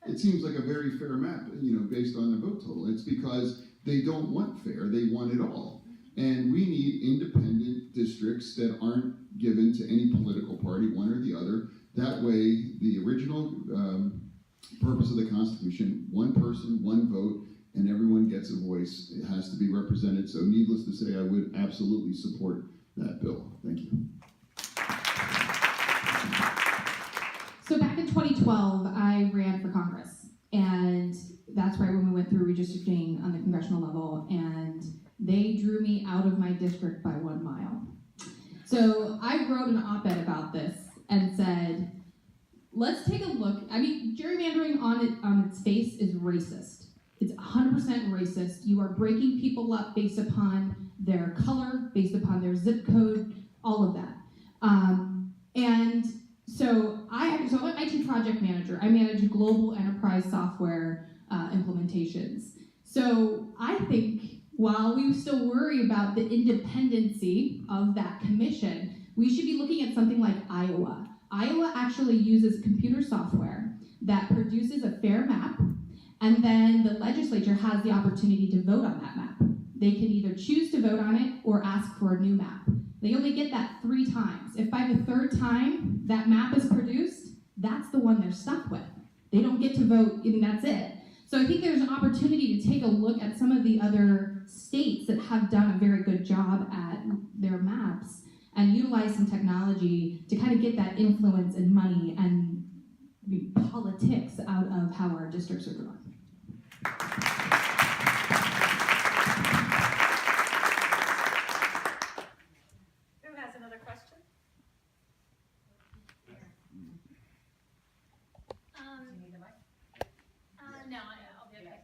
It seems like a very fair map, based on the vote total. It's because they don't want fair, they want it all. And we need independent districts that aren't given to any political party, one or the other. That way, the original purpose of the Constitution, one person, one vote, and everyone gets a voice. It has to be represented. So needless to say, I would absolutely support that bill. Thank you. So back in 2012, I ran for Congress, and that's right when we went through redistricting on the congressional level, and they drew me out of my district by 1 mile. So I wrote an op-ed about this and said, let's take a look. I mean, gerrymandering on its face is racist. It's 100% racist. You are breaking people up based upon their color, based upon their zip code, all of that. And so I'm an IT project manager. I manage global enterprise software implementations. So I think while we still worry about the independency of that commission, we should be looking at something like Iowa. Iowa actually uses computer software that produces a fair map, and then the legislature has the opportunity to vote on that map. They can either choose to vote on it or ask for a new map. They only get that 3 times. If by the 3rd time that map is produced, that's the one they're stuck with. They don't get to vote, and that's it. So I think there's an opportunity to take a look at some of the other states that have done a very good job at their maps and utilize some technology to kind of get that influence and money and politics out of how our districts are drawn. Who has another question? Do you need the mic? No, I'll be okay.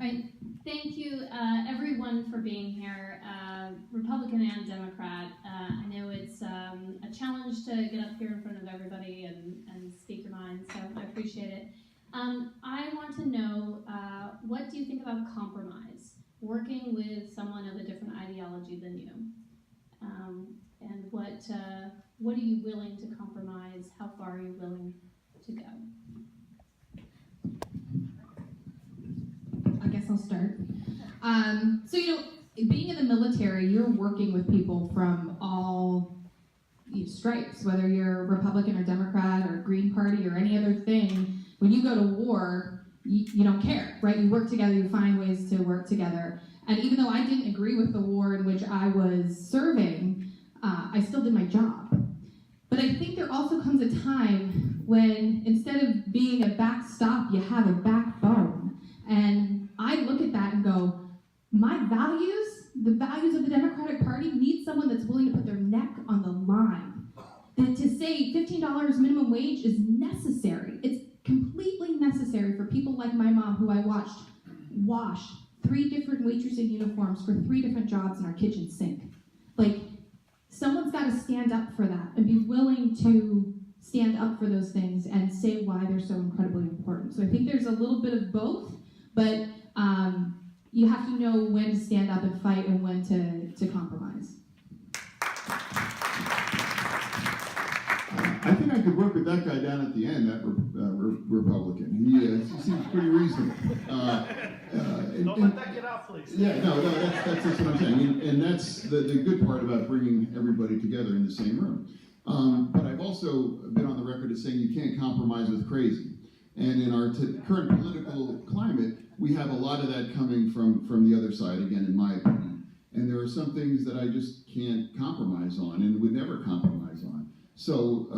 All right, thank you everyone for being here, Republican and Democrat. I know it's here in front of everybody and speak your mind, so I appreciate it. I want to know, what do you think about compromise? Working with someone of a different ideology than you? And what are you willing to compromise? How far are you willing to go? I guess I'll start. So, being in the military, you're working with people from all stripes, whether you're Republican or Democrat or Green Party or any other thing. When you go to war, you don't care, right? You work together, you find ways to work together. And even though I didn't agree with the war in which I was serving, I still did my job. But I think there also comes a time when instead of being a backstop, you have a backbone. And I look at that and go, my values, the values of the Democratic Party, need someone that's willing to put their neck on the line. And to say $15 minimum wage is necessary. It's completely necessary for people like my mom, who I watched wash 3 different waitressing uniforms for 3 different jobs in our kitchen sink. Like, someone's got to stand up for that and be willing to stand up for those things and say why they're so incredibly important. So I think there's a little bit of both, but you have to know when to stand up and fight and when to compromise. I think I could work with that guy down at the end, that Republican. He seems pretty reasonable. Don't let that get out, please. Yeah, no, that's just what I'm saying. And that's the good part about bringing everybody together in the same room. But I've also been on the record as saying you can't compromise with crazy. And in our current political climate, we have a lot of that coming from the other side, again, in my opinion. And there are some things that I just can't compromise on and would never compromise on. So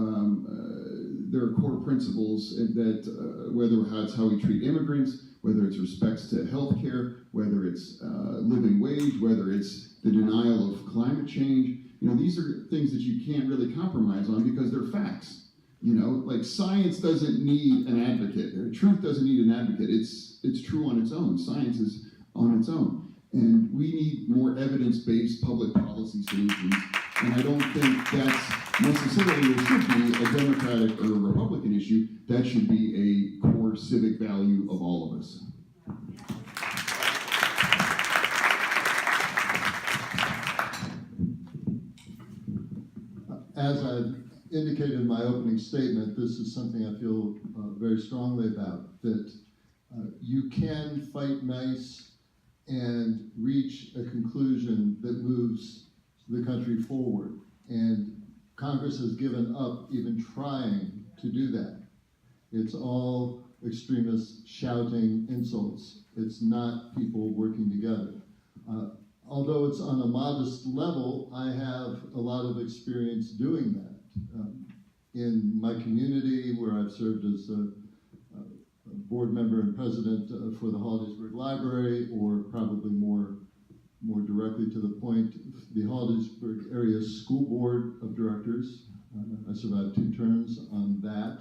there are core principles that whether it's how we treat immigrants, whether it's respects to health care, whether it's living wage, whether it's the denial of climate change, these are things that you can't really compromise on because they're facts. Like science doesn't need an advocate. Truth doesn't need an advocate. It's true on its own. Science is on its own. And we need more evidence-based public policy solutions. And I don't think that's necessarily, there should be a Democratic or a Republican issue. That should be a core civic value of all of us. As I indicated in my opening statement, this is something I feel very strongly about, that you can fight nice and reach a conclusion that moves the country forward. And Congress has given up even trying to do that. It's all extremists shouting insults. It's not people working together. Although it's on a modest level, I have a lot of experience doing that. In my community, where I've served as a board member and president for the Hollidaysburg Library, or probably more directly to the point, the Hollidaysburg Area School Board of Directors. I survived 2 terms on that.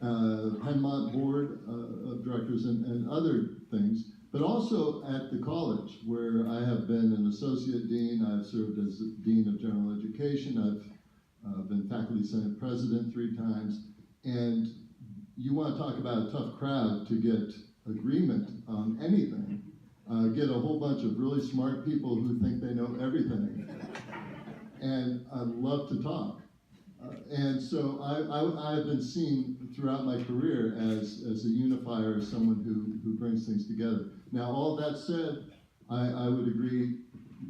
Penn Board of Directors and other things, but also at the college, where I have been an associate dean. I've served as dean of general education. I've been faculty senate president 3 times. And you want to talk about a tough crowd to get agreement on anything. Get a whole bunch of really smart people who think they know everything. And I love to talk. And so I've been seen throughout my career as a unifier, as someone who brings things together. Now, all that said, I would agree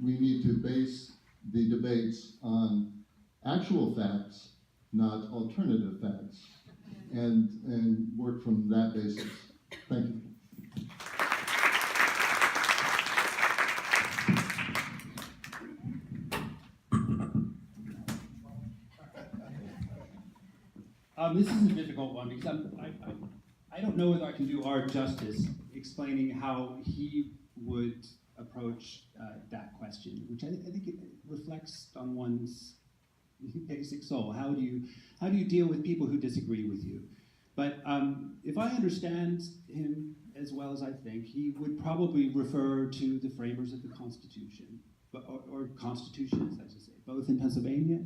we need to base the debates on actual facts, not alternative facts, and work from that basis. Thank you. This is a difficult one because I don't know whether I can do Art justice explaining how he would approach that question, which I think it reflects on one's basic soul. How do you deal with people who disagree with you? But if I understand him as well as I think, he would probably refer to the framers of the Constitution, or constitutions, I should say, both in Pennsylvania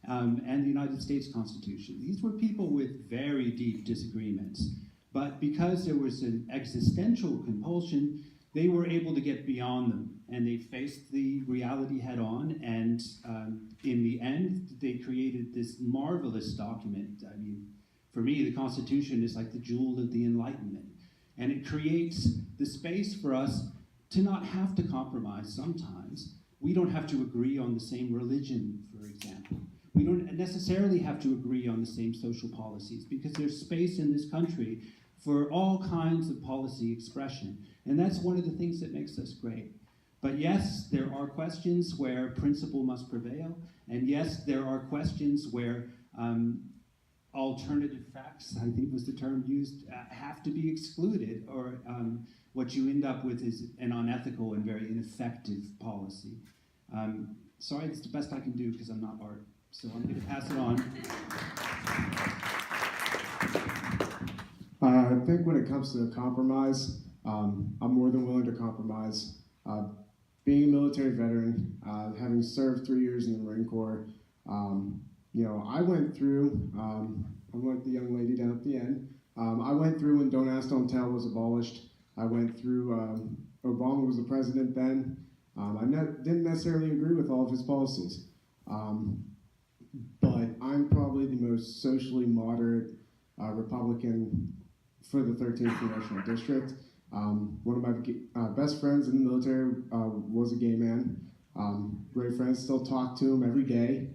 and the United States Constitution. These were people with very deep disagreements. But because there was an existential compulsion, they were able to get beyond them, and they faced the reality head on, and in the end, they created this marvelous document. I mean, for me, the Constitution is like the jewel of the Enlightenment, and it creates the space for us to not have to compromise sometimes. We don't have to agree on the same religion, for example. We don't necessarily have to agree on the same social policies, because there's space in this country for all kinds of policy expression. And that's one of the things that makes us great. But yes, there are questions where principle must prevail. And yes, there are questions where alternative facts, I think was the term used, have to be excluded, or what you end up with is an unethical and very ineffective policy. Sorry, it's the best I can do because I'm not Art. So I'm going to pass it on. I think when it comes to compromise, I'm more than willing to compromise. Being a military veteran, having served 3 years in the Marine Corps, I went through, unlike the young lady down at the end, I went through when Don't Ask, Don't Tell was abolished. I went through, Obama was the president then. I didn't necessarily agree with all of his policies. But I'm probably the most socially moderate Republican for the 13th Congressional District. One of my best friends in the military was a gay man. Great friends, still talk to him every day.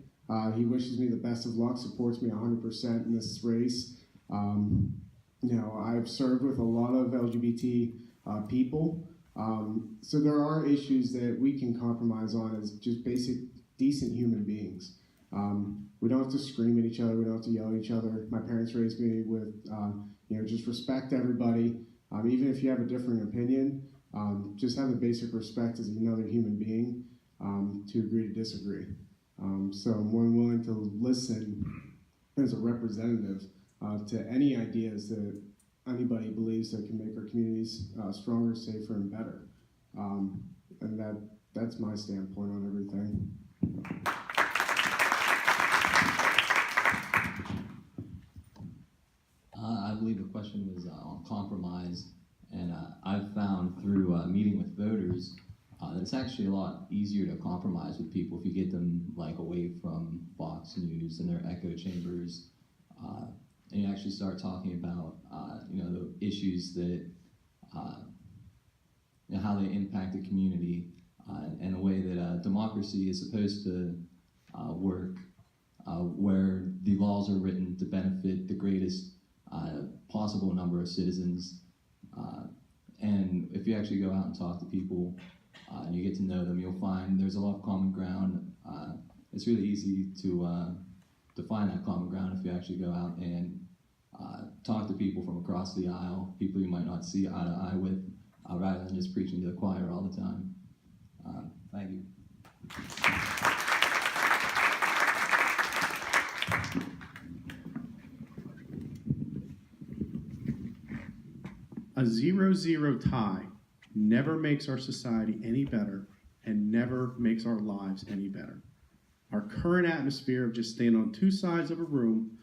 He wishes me the best of luck, supports me 100% in this race. I've served with a lot of LGBT people. So there are issues that we can compromise on as just basic, decent human beings. We don't have to scream at each other. We don't have to yell at each other. My parents raised me with, just respect everybody. Even if you have a different opinion, just have the basic respect as another human being to agree to disagree. So I'm more than willing to listen as a representative to any ideas that anybody believes that can make our communities stronger, safer, and better. And that's my standpoint on everything. I believe the question was on compromise, and I've found through meeting with voters that it's actually a lot easier to compromise with people if you get them away from Fox News and their echo chambers, and you actually start talking about the issues that how they impact the community, and the way that democracy is supposed to work, where the laws are written to benefit the greatest possible number of citizens. And if you actually go out and talk to people and you get to know them, you'll find there's a lot of common ground. It's really easy to find that common ground if you actually go out and talk to people from across the aisle, people you might not see eye to eye with, rather than just preaching to the choir all the time. Thank you. A 0-0 tie never makes our society any better and never makes our lives any better. Our current atmosphere of just staying on two sides of a room,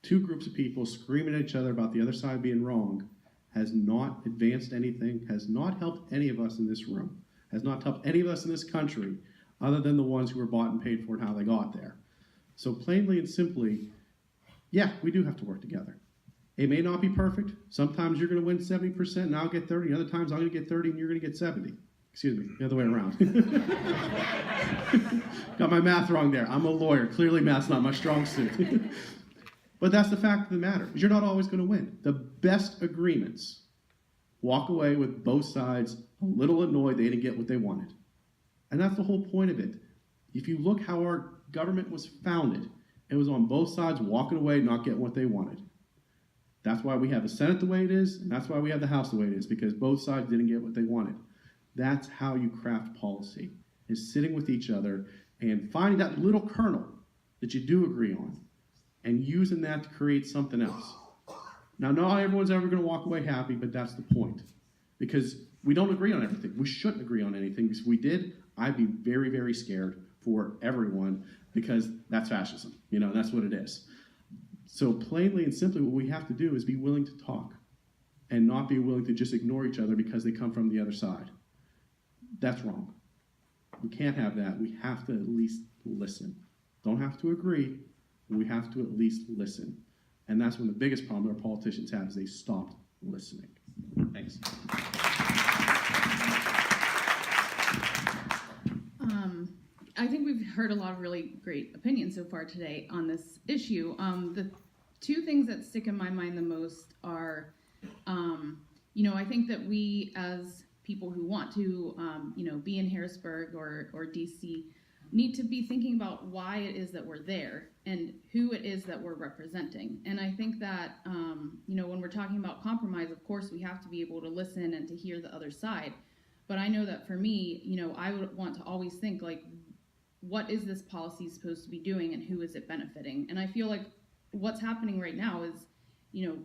two groups of people screaming at each other about the other side being wrong, has not advanced anything, has not helped any of us in this room, has not helped any of us in this country, other than the ones who were bought and paid for and how they got there. So plainly and simply, yeah, we do have to work together. It may not be perfect. Sometimes you're going to win 70% and I'll get 30. Other times I'm going to get 30 and you're going to get 70. Excuse me, the other way around. Got my math wrong there. I'm a lawyer. Clearly math's not my strong suit. But that's the fact of the matter. You're not always going to win. The best agreements walk away with both sides a little annoyed they didn't get what they wanted. And that's the whole point of it. If you look how our government was founded, it was on both sides walking away, not getting what they wanted. That's why we have the Senate the way it is, and that's why we have the House the way it is, because both sides didn't get what they wanted. That's how you craft policy, is sitting with each other and finding that little kernel that you do agree on and using that to create something else. Now, not everyone's ever going to walk away happy, but that's the point. Because we don't agree on everything. We shouldn't agree on anything, because if we did, I'd be very, very scared for everyone, because that's fascism, that's what it is. So plainly and simply, what we have to do is be willing to talk and not be willing to just ignore each other because they come from the other side. That's wrong. We can't have that. We have to at least listen. Don't have to agree, but we have to at least listen. And that's when the biggest problem our politicians have is they stopped listening. Thanks. I think we've heard a lot of really great opinions so far today on this issue. The two things that stick in my mind the most are, I think that we as people who want to, be in Harrisburg or DC need to be thinking about why it is that we're there and who it is that we're representing. And I think that, when we're talking about compromise, of course, we have to be able to listen and to hear the other side. But I know that for me, I would want to always think, like, what is this policy supposed to be doing and who is it benefiting? And I feel like what's happening right now is,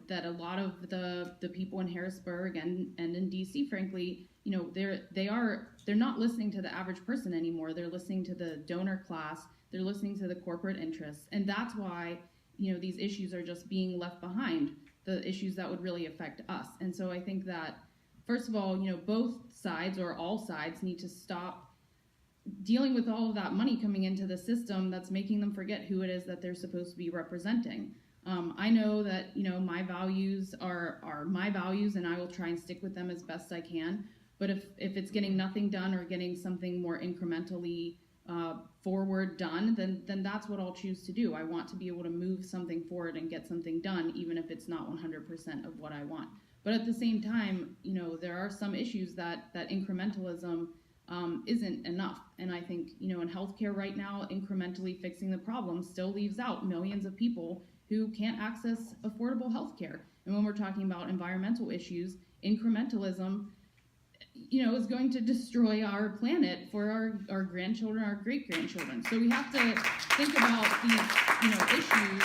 that a lot of the people in Harrisburg and in DC, frankly, they're not listening to the average person anymore. They're listening to the donor class. They're listening to the corporate interests. And that's why, these issues are just being left behind, the issues that would really affect us. And so I think that, first of all, both sides or all sides need to stop dealing with all of that money coming into the system that's making them forget who it is that they're supposed to be representing. I know that, my values are my values, and I will try and stick with them as best I can. But if it's getting nothing done or getting something more incrementally forward done, then that's what I'll choose to do. I want to be able to move something forward and get something done, even if it's not 100% of what I want. But at the same time, there are some issues that incrementalism isn't enough. And I think, in healthcare right now, incrementally fixing the problem still leaves out millions of people who can't access affordable healthcare. And when we're talking about environmental issues, incrementalism, is going to destroy our planet for our grandchildren, our great-grandchildren. So we have to think about these, issues,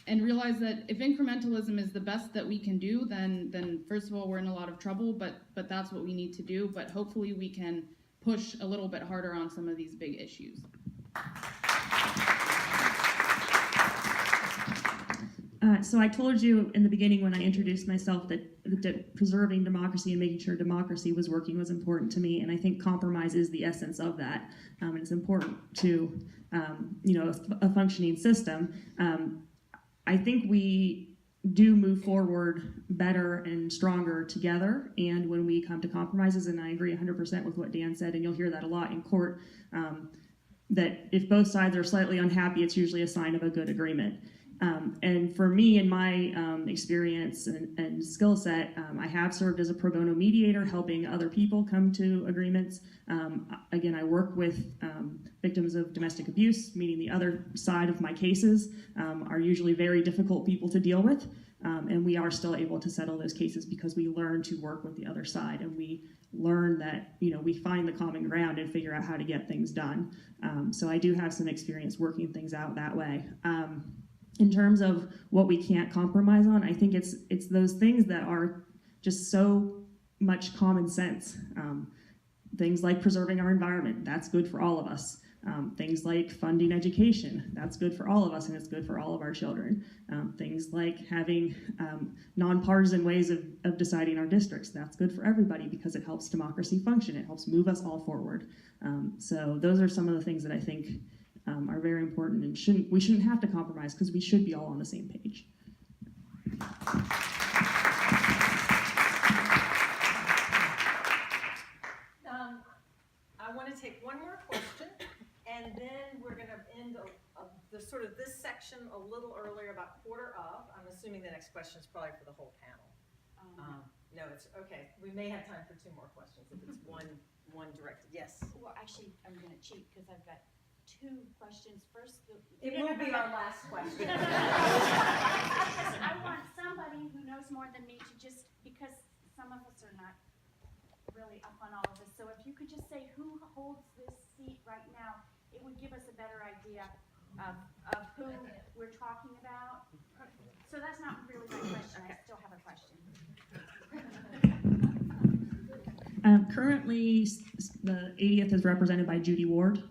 and realize that if incrementalism is the best that we can do, then first of all, we're in a lot of trouble, but that's what we need to do. But hopefully we can push a little bit harder on some of these big issues. So I told you in the beginning when I introduced myself that preserving democracy and making sure democracy was working was important to me, and I think compromise is the essence of that. And it's important to, a functioning system. I think we do move forward better and stronger together, and when we come to compromises, and I agree 100% with what Dan said, and you'll hear that a lot in court, that if both sides are slightly unhappy, it's usually a sign of a good agreement. And for me, in my experience and skill set, I have served as a pro bono mediator, helping other people come to agreements. Again, I work with victims of domestic abuse, meaning the other side of my cases are usually very difficult people to deal with. And we are still able to settle those cases because we learn to work with the other side, and we learn that, we find the common ground and figure out how to get things done. So I do have some experience working things out that way. In terms of what we can't compromise on, I think it's those things that are just so much common sense. Things like preserving our environment, that's good for all of us. Things like funding education, that's good for all of us, and it's good for all of our children. Things like having nonpartisan ways of deciding our districts, that's good for everybody because it helps democracy function. It helps move us all forward. So those are some of the things that I think are very important, and we shouldn't have to compromise because we should be all on the same page. I want to take one more question, and then we're going to end this section a little earlier, about 1:15. I'm assuming the next question is probably for the whole panel. No, it's okay. We may have time for 2 more questions if it's one directed. Yes. Well, actually, I'm going to cheat because I've got 2 questions. First, it will be our last question. I want somebody who knows more than me to just, because some of us are not really up on all of this. So if you could just say who holds this seat right now, it would give us a better idea of who we're talking about. So that's not really my question. I still have a question. Currently, the 80th is represented by Judy Ward.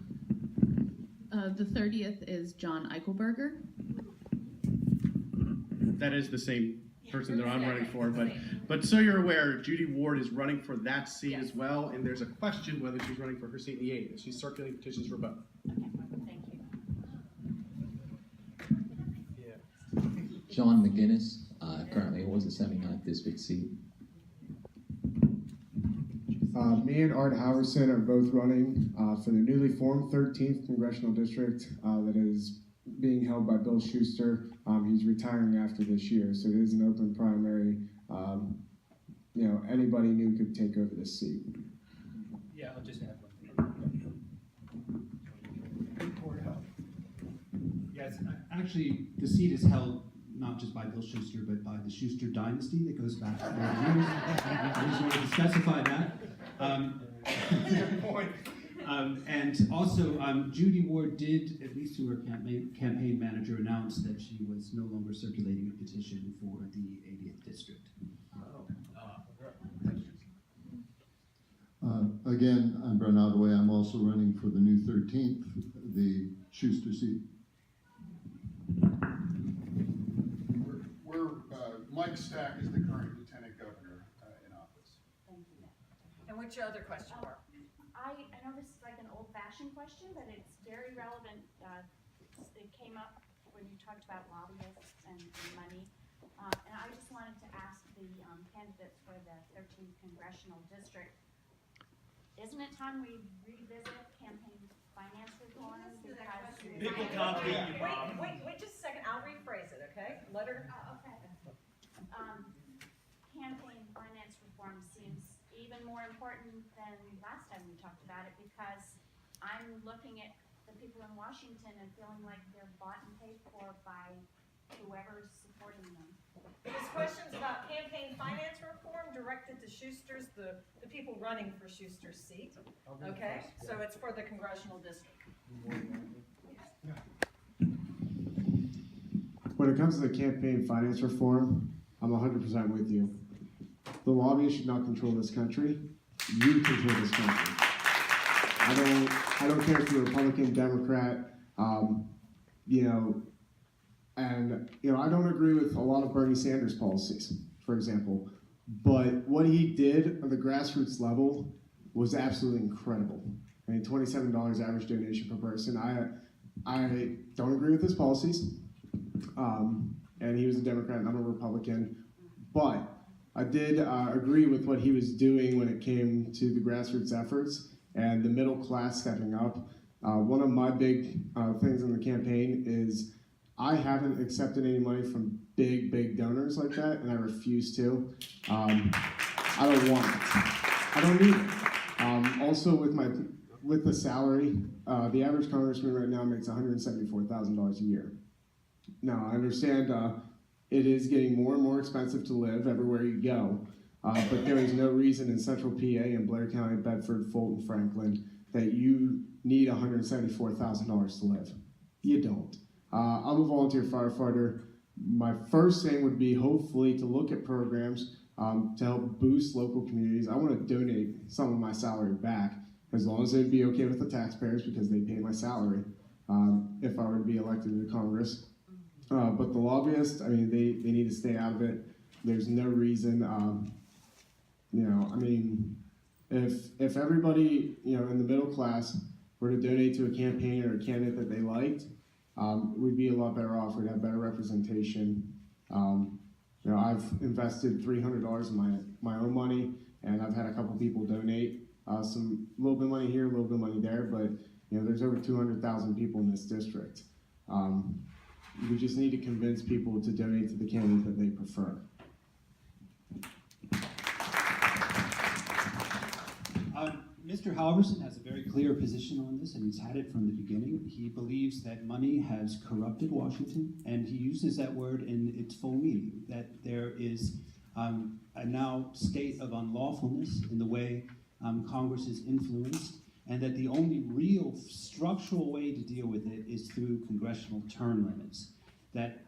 The 30th is John Eichelberger. That is the same person that I'm running for, but so you're aware, Judy Ward is running for that seat as well, and there's a question whether she's running for her seat in the 8th. She's circulating petitions for both. Thank you. John McGinnis currently holds the 79th district seat. Me and Art Halvorsen are both running for the newly formed 13th Congressional District that is being held by Bill Schuster. He's retiring after this year, so it is an open primary. Anybody new could take over this seat. Yeah, I'll just add one thing. Yes, actually, the seat is held not just by Bill Schuster, but by the Schuster dynasty that goes back 40 years. I just wanted to specify that. Good point. And also, Judy Ward did, at least to her campaign manager, announce that she was no longer circulating a petition for the 80th district. Again, I'm Brent Ottaway. I'm also running for the new 13th, the Schuster seat. Mike Stack is the current lieutenant governor in office. Thank you. And what's your other question, Mark? I know this is like an old-fashioned question, but it's very relevant. It came up when you talked about lobbyists and money. And I just wanted to ask the candidates for the 13th Congressional District, isn't it time we revisit campaign finance reform? Because People can't hear you, Bob. Wait just a second. I'll rephrase it, okay? Let her. Okay. Campaign finance reform seems even more important than last time we talked about it, because I'm looking at the people in Washington and feeling like they're bought and paid for by whoever's supporting them. This question's about campaign finance reform directed to Schuster's, the people running for Schuster's seat. Okay, so it's for the congressional district. When it comes to the campaign finance reform, I'm 100% with you. The lobbyists should not control this country. You control this country. I don't care if you're Republican, Democrat, and I don't agree with a lot of Bernie Sanders policies, for example. But what he did on the grassroots level was absolutely incredible. I mean, $27 average donation per person. I don't agree with his policies. And he was a Democrat and I'm a Republican. But I did agree with what he was doing when it came to the grassroots efforts and the middle class stepping up. One of my big things in the campaign is I haven't accepted any money from big donors like that, and I refuse to. I don't want it. I don't need it. Also, with the salary, the average congressman right now makes $174,000 a year. Now, I understand it is getting more and more expensive to live everywhere you go, but there is no reason in Central PA and Blair County, Bedford, Fulton, Franklin, that you need $174,000 to live. You don't. I'm a volunteer firefighter. My first thing would be hopefully to look at programs to help boost local communities. I want to donate some of my salary back, as long as they'd be okay with the taxpayers because they pay my salary if I were to be elected to Congress. But the lobbyists, I mean, they need to stay out of it. There's no reason, if everybody, in the middle class were to donate to a campaign or a candidate that they liked, we'd be a lot better off. We'd have better representation. I've invested $300 in my own money, and I've had a couple people donate some little bit of money here, a little bit of money there, but there's over 200,000 people in this district. We just need to convince people to donate to the candidate that they prefer. Mr. Halvorsen has a very clear position on this, and he's had it from the beginning. He believes that money has corrupted Washington, and he uses that word in its full meaning, that there is a now state of unlawfulness in the way Congress is influenced, and that the only real structural way to deal with it is through congressional term limits. that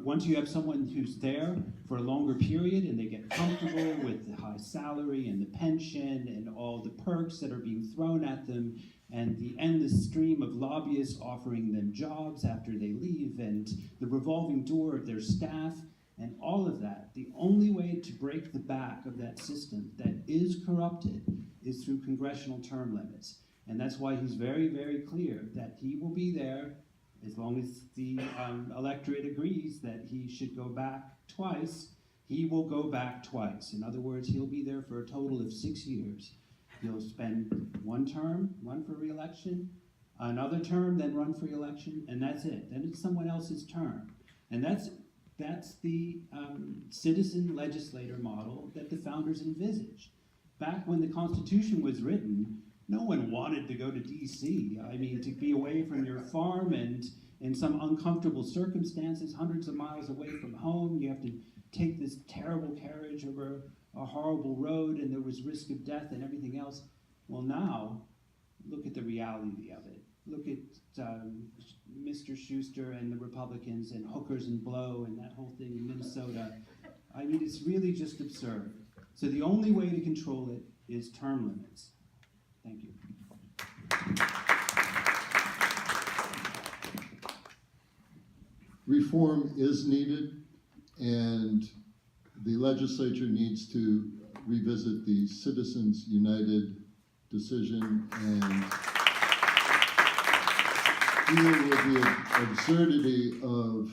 once you have someone who's there for a longer period and they get comfortable with the high salary and the pension and all the perks that are being thrown at them and the endless stream of lobbyists offering them jobs after they leave and the revolving door of their staff and all of that, the only way to break the back of that system that is corrupted is through congressional term limits. And that's why he's very, very clear that he will be there as long as the electorate agrees that he should go back twice. He will go back twice. In other words, he'll be there for a total of 6 years. He'll spend one term, run for re-election, another term, then run for re-election, and that's it. Then it's someone else's term. And that's the citizen legislator model that the founders envisaged. Back when the Constitution was written, no one wanted to go to D.C. I mean, to be away from your farm and in some uncomfortable circumstances, hundreds of miles away from home. You have to take this terrible carriage over a horrible road, and there was risk of death and everything else. Well, now, look at the reality of it. Look at Mr. Schuster and the Republicans and hookers and blow and that whole thing in Minnesota. I mean, it's really just absurd. So the only way to control it is term limits. Thank you. Reform is needed, and the legislature needs to revisit the Citizens United decision and deal with the absurdity of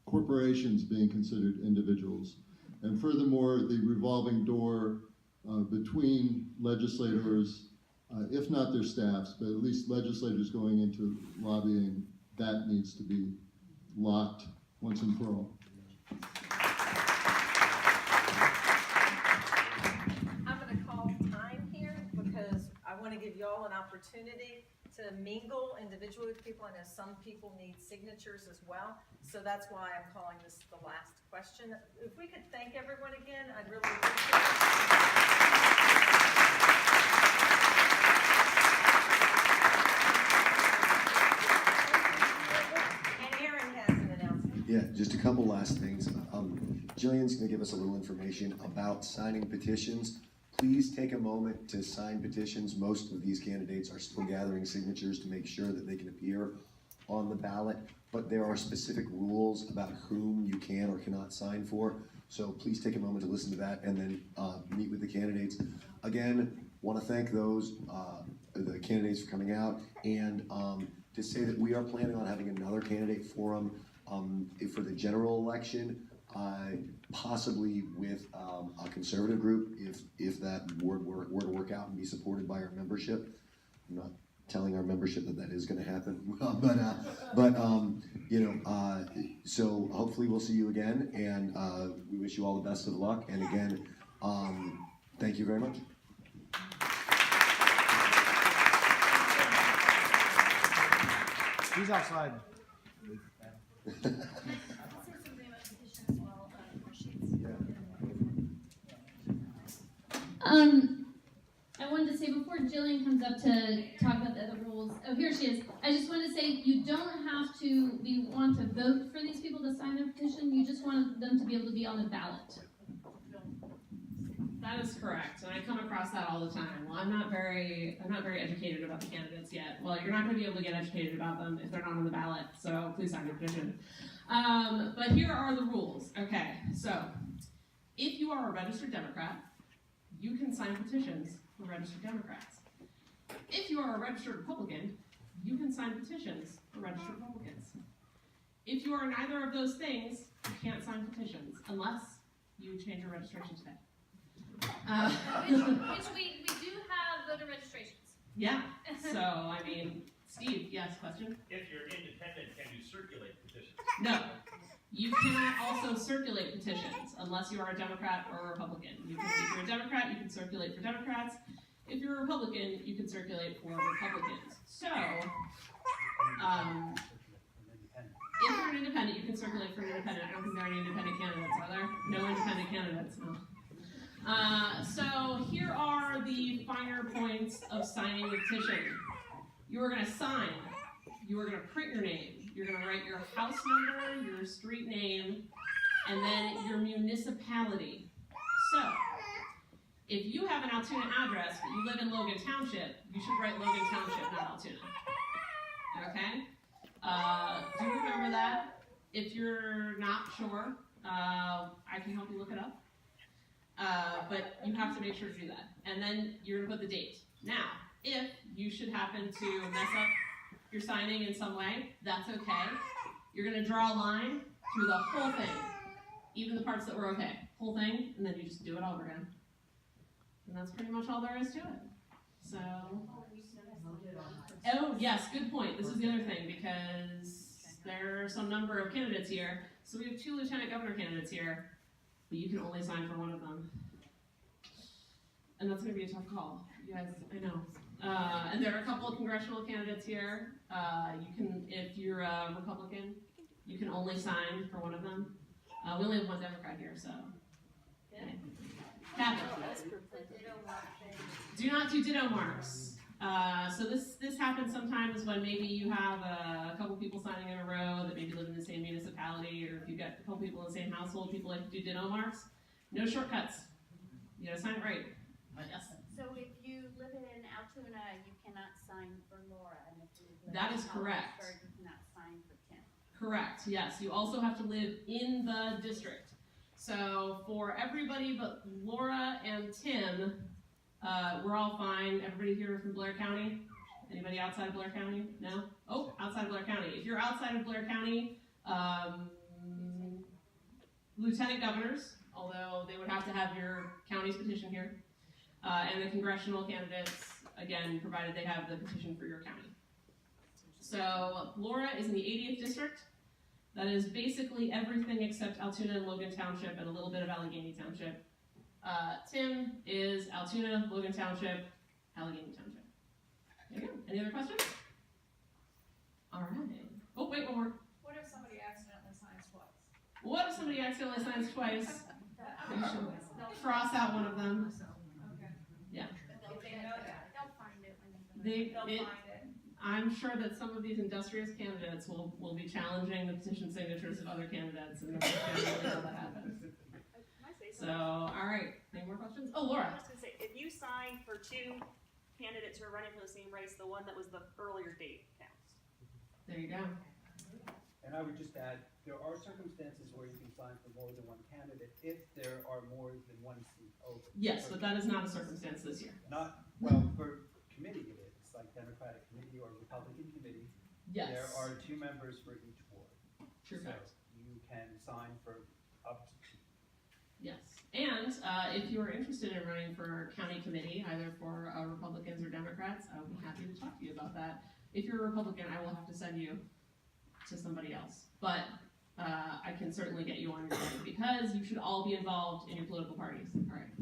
corporations being considered individuals. And furthermore, the revolving door between legislators, if not their staffs, but at least legislators going into lobbying, that needs to be locked once and for all. I'm going to call time here because I want to give y'all an opportunity to mingle individually with people. I know some people need signatures as well, so that's why I'm calling this the last question. If we could thank everyone again, I'd really appreciate it. Yeah, just a couple last things. Jillian's going to give us a little information about signing petitions. Please take a moment to sign petitions. Most of these candidates are still gathering signatures to make sure that they can appear on the ballot, but there are specific rules about whom you can or cannot sign for. So please take a moment to listen to that and then meet with the candidates. Again, want to thank those, the candidates for coming out, and to say that we are planning on having another candidate forum for the general election, possibly with a conservative group, if that were to work out and be supported by our membership. I'm not telling our membership that is going to happen, so hopefully we'll see you again, and we wish you all the best of luck. And again, thank you very much. He's outside. I wanted to say before Jillian comes up to talk about the other rules, oh, here she is. I just want to say you don't have to want to vote for these people to sign their petition. You just want them to be able to be on the ballot. That is correct, and I come across that all the time. Well, I'm not very educated about the candidates yet. Well, you're not going to be able to get educated about them if they're not on the ballot, so please sign your petition. But here are the rules. Okay, so if you are a registered Democrat, you can sign petitions for registered Democrats. If you are a registered Republican, you can sign petitions for registered Republicans. If you are neither of those things, you can't sign petitions unless you change your registration today. Which we do have voter registrations. Yeah, so I mean, Steve, yes, question? If you're independent, can you circulate petitions? No. You cannot also circulate petitions unless you are a Democrat or a Republican. If you're a Democrat, you can circulate for Democrats. If you're a Republican, you can circulate for Republicans. So, if you're an independent, you can circulate for an independent. I don't think there are any independent candidates, are there? No independent candidates, no. So here are the finer points of signing the petition. You are going to sign. You are going to print your name. you're gonna write your house number, your street name, and then your municipality. So, if you have an Altoona address, but you live in Logan Township, you should write Logan Township, not Altoona. Okay? Do remember that. If you're not sure, I can help you look it up. But you have to make sure to do that. And then you're gonna put the date. Now, if you should happen to mess up your signing in some way, that's okay. You're gonna draw a line through the whole thing, even the parts that were okay. Whole thing, and then you just do it over again. And that's pretty much all there is to it. So, oh yes, good point. This is the other thing, because there are some number of candidates here. So we have 2 lieutenant governor candidates here, but you can only sign for one of them. And that's gonna be a tough call, you guys, I know. And there are a couple of congressional candidates here. You can, if you're a Republican, you can only sign for one of them. We only have one Democrat here, so. Catherine. Do not do ditto marks. So this happens sometimes when maybe you have a couple people signing in a row that maybe live in the same municipality, or if you've got a couple people in the same household, people like to do ditto marks. No shortcuts. You gotta sign it right. Yes. So if you live in Altoona, you cannot sign for Laura, and if you live That in is correct. Hornberger, you cannot sign for Tim. Correct, yes. You also have to live in the district. So for everybody but Laura and Tim, we're all fine. Everybody here from Blair County? Anybody outside of Blair County? No? Oh, outside of Blair County. If you're outside of Blair County, lieutenant governors, although they would have to have your county's petition here, and the congressional candidates, again, provided they have the petition for your county. So Laura is in the 80th district. That is basically everything except Altoona and Logan Township and a little bit of Allegheny Township. Tim is Altoona, Logan Township, Allegheny Township. There you go. Any other questions? All right. Oh, wait, one more. What if somebody accidentally signs twice? What if somebody accidentally signs twice? You should cross out one of them. Okay. Yeah. They know that. They'll find it when They'll find it. I'm sure that some of these industrious candidates will be challenging the petition signatures of other candidates, and that's how that happens. So, all right. Any more questions? Oh, Laura. I was going to say, if you sign for 2 candidates who are running for the same race, the one that was the earlier date counts. There you go. And I would just add, there are circumstances where you can sign for more than one candidate if there are more than one seat open. Yes, but that is not a circumstance this year. Not, well, for committee it is, like Democratic committee or Republican committee. Yes. There are 2 members for each ward. True. So you can sign for up to 2. Yes. And if you are interested in running for county committee, either for Republicans or Democrats, I would be happy to talk to you about that. If you're a Republican, I will have to send you to somebody else. But I can certainly get you on your way, because you should all be involved in your political parties. All right.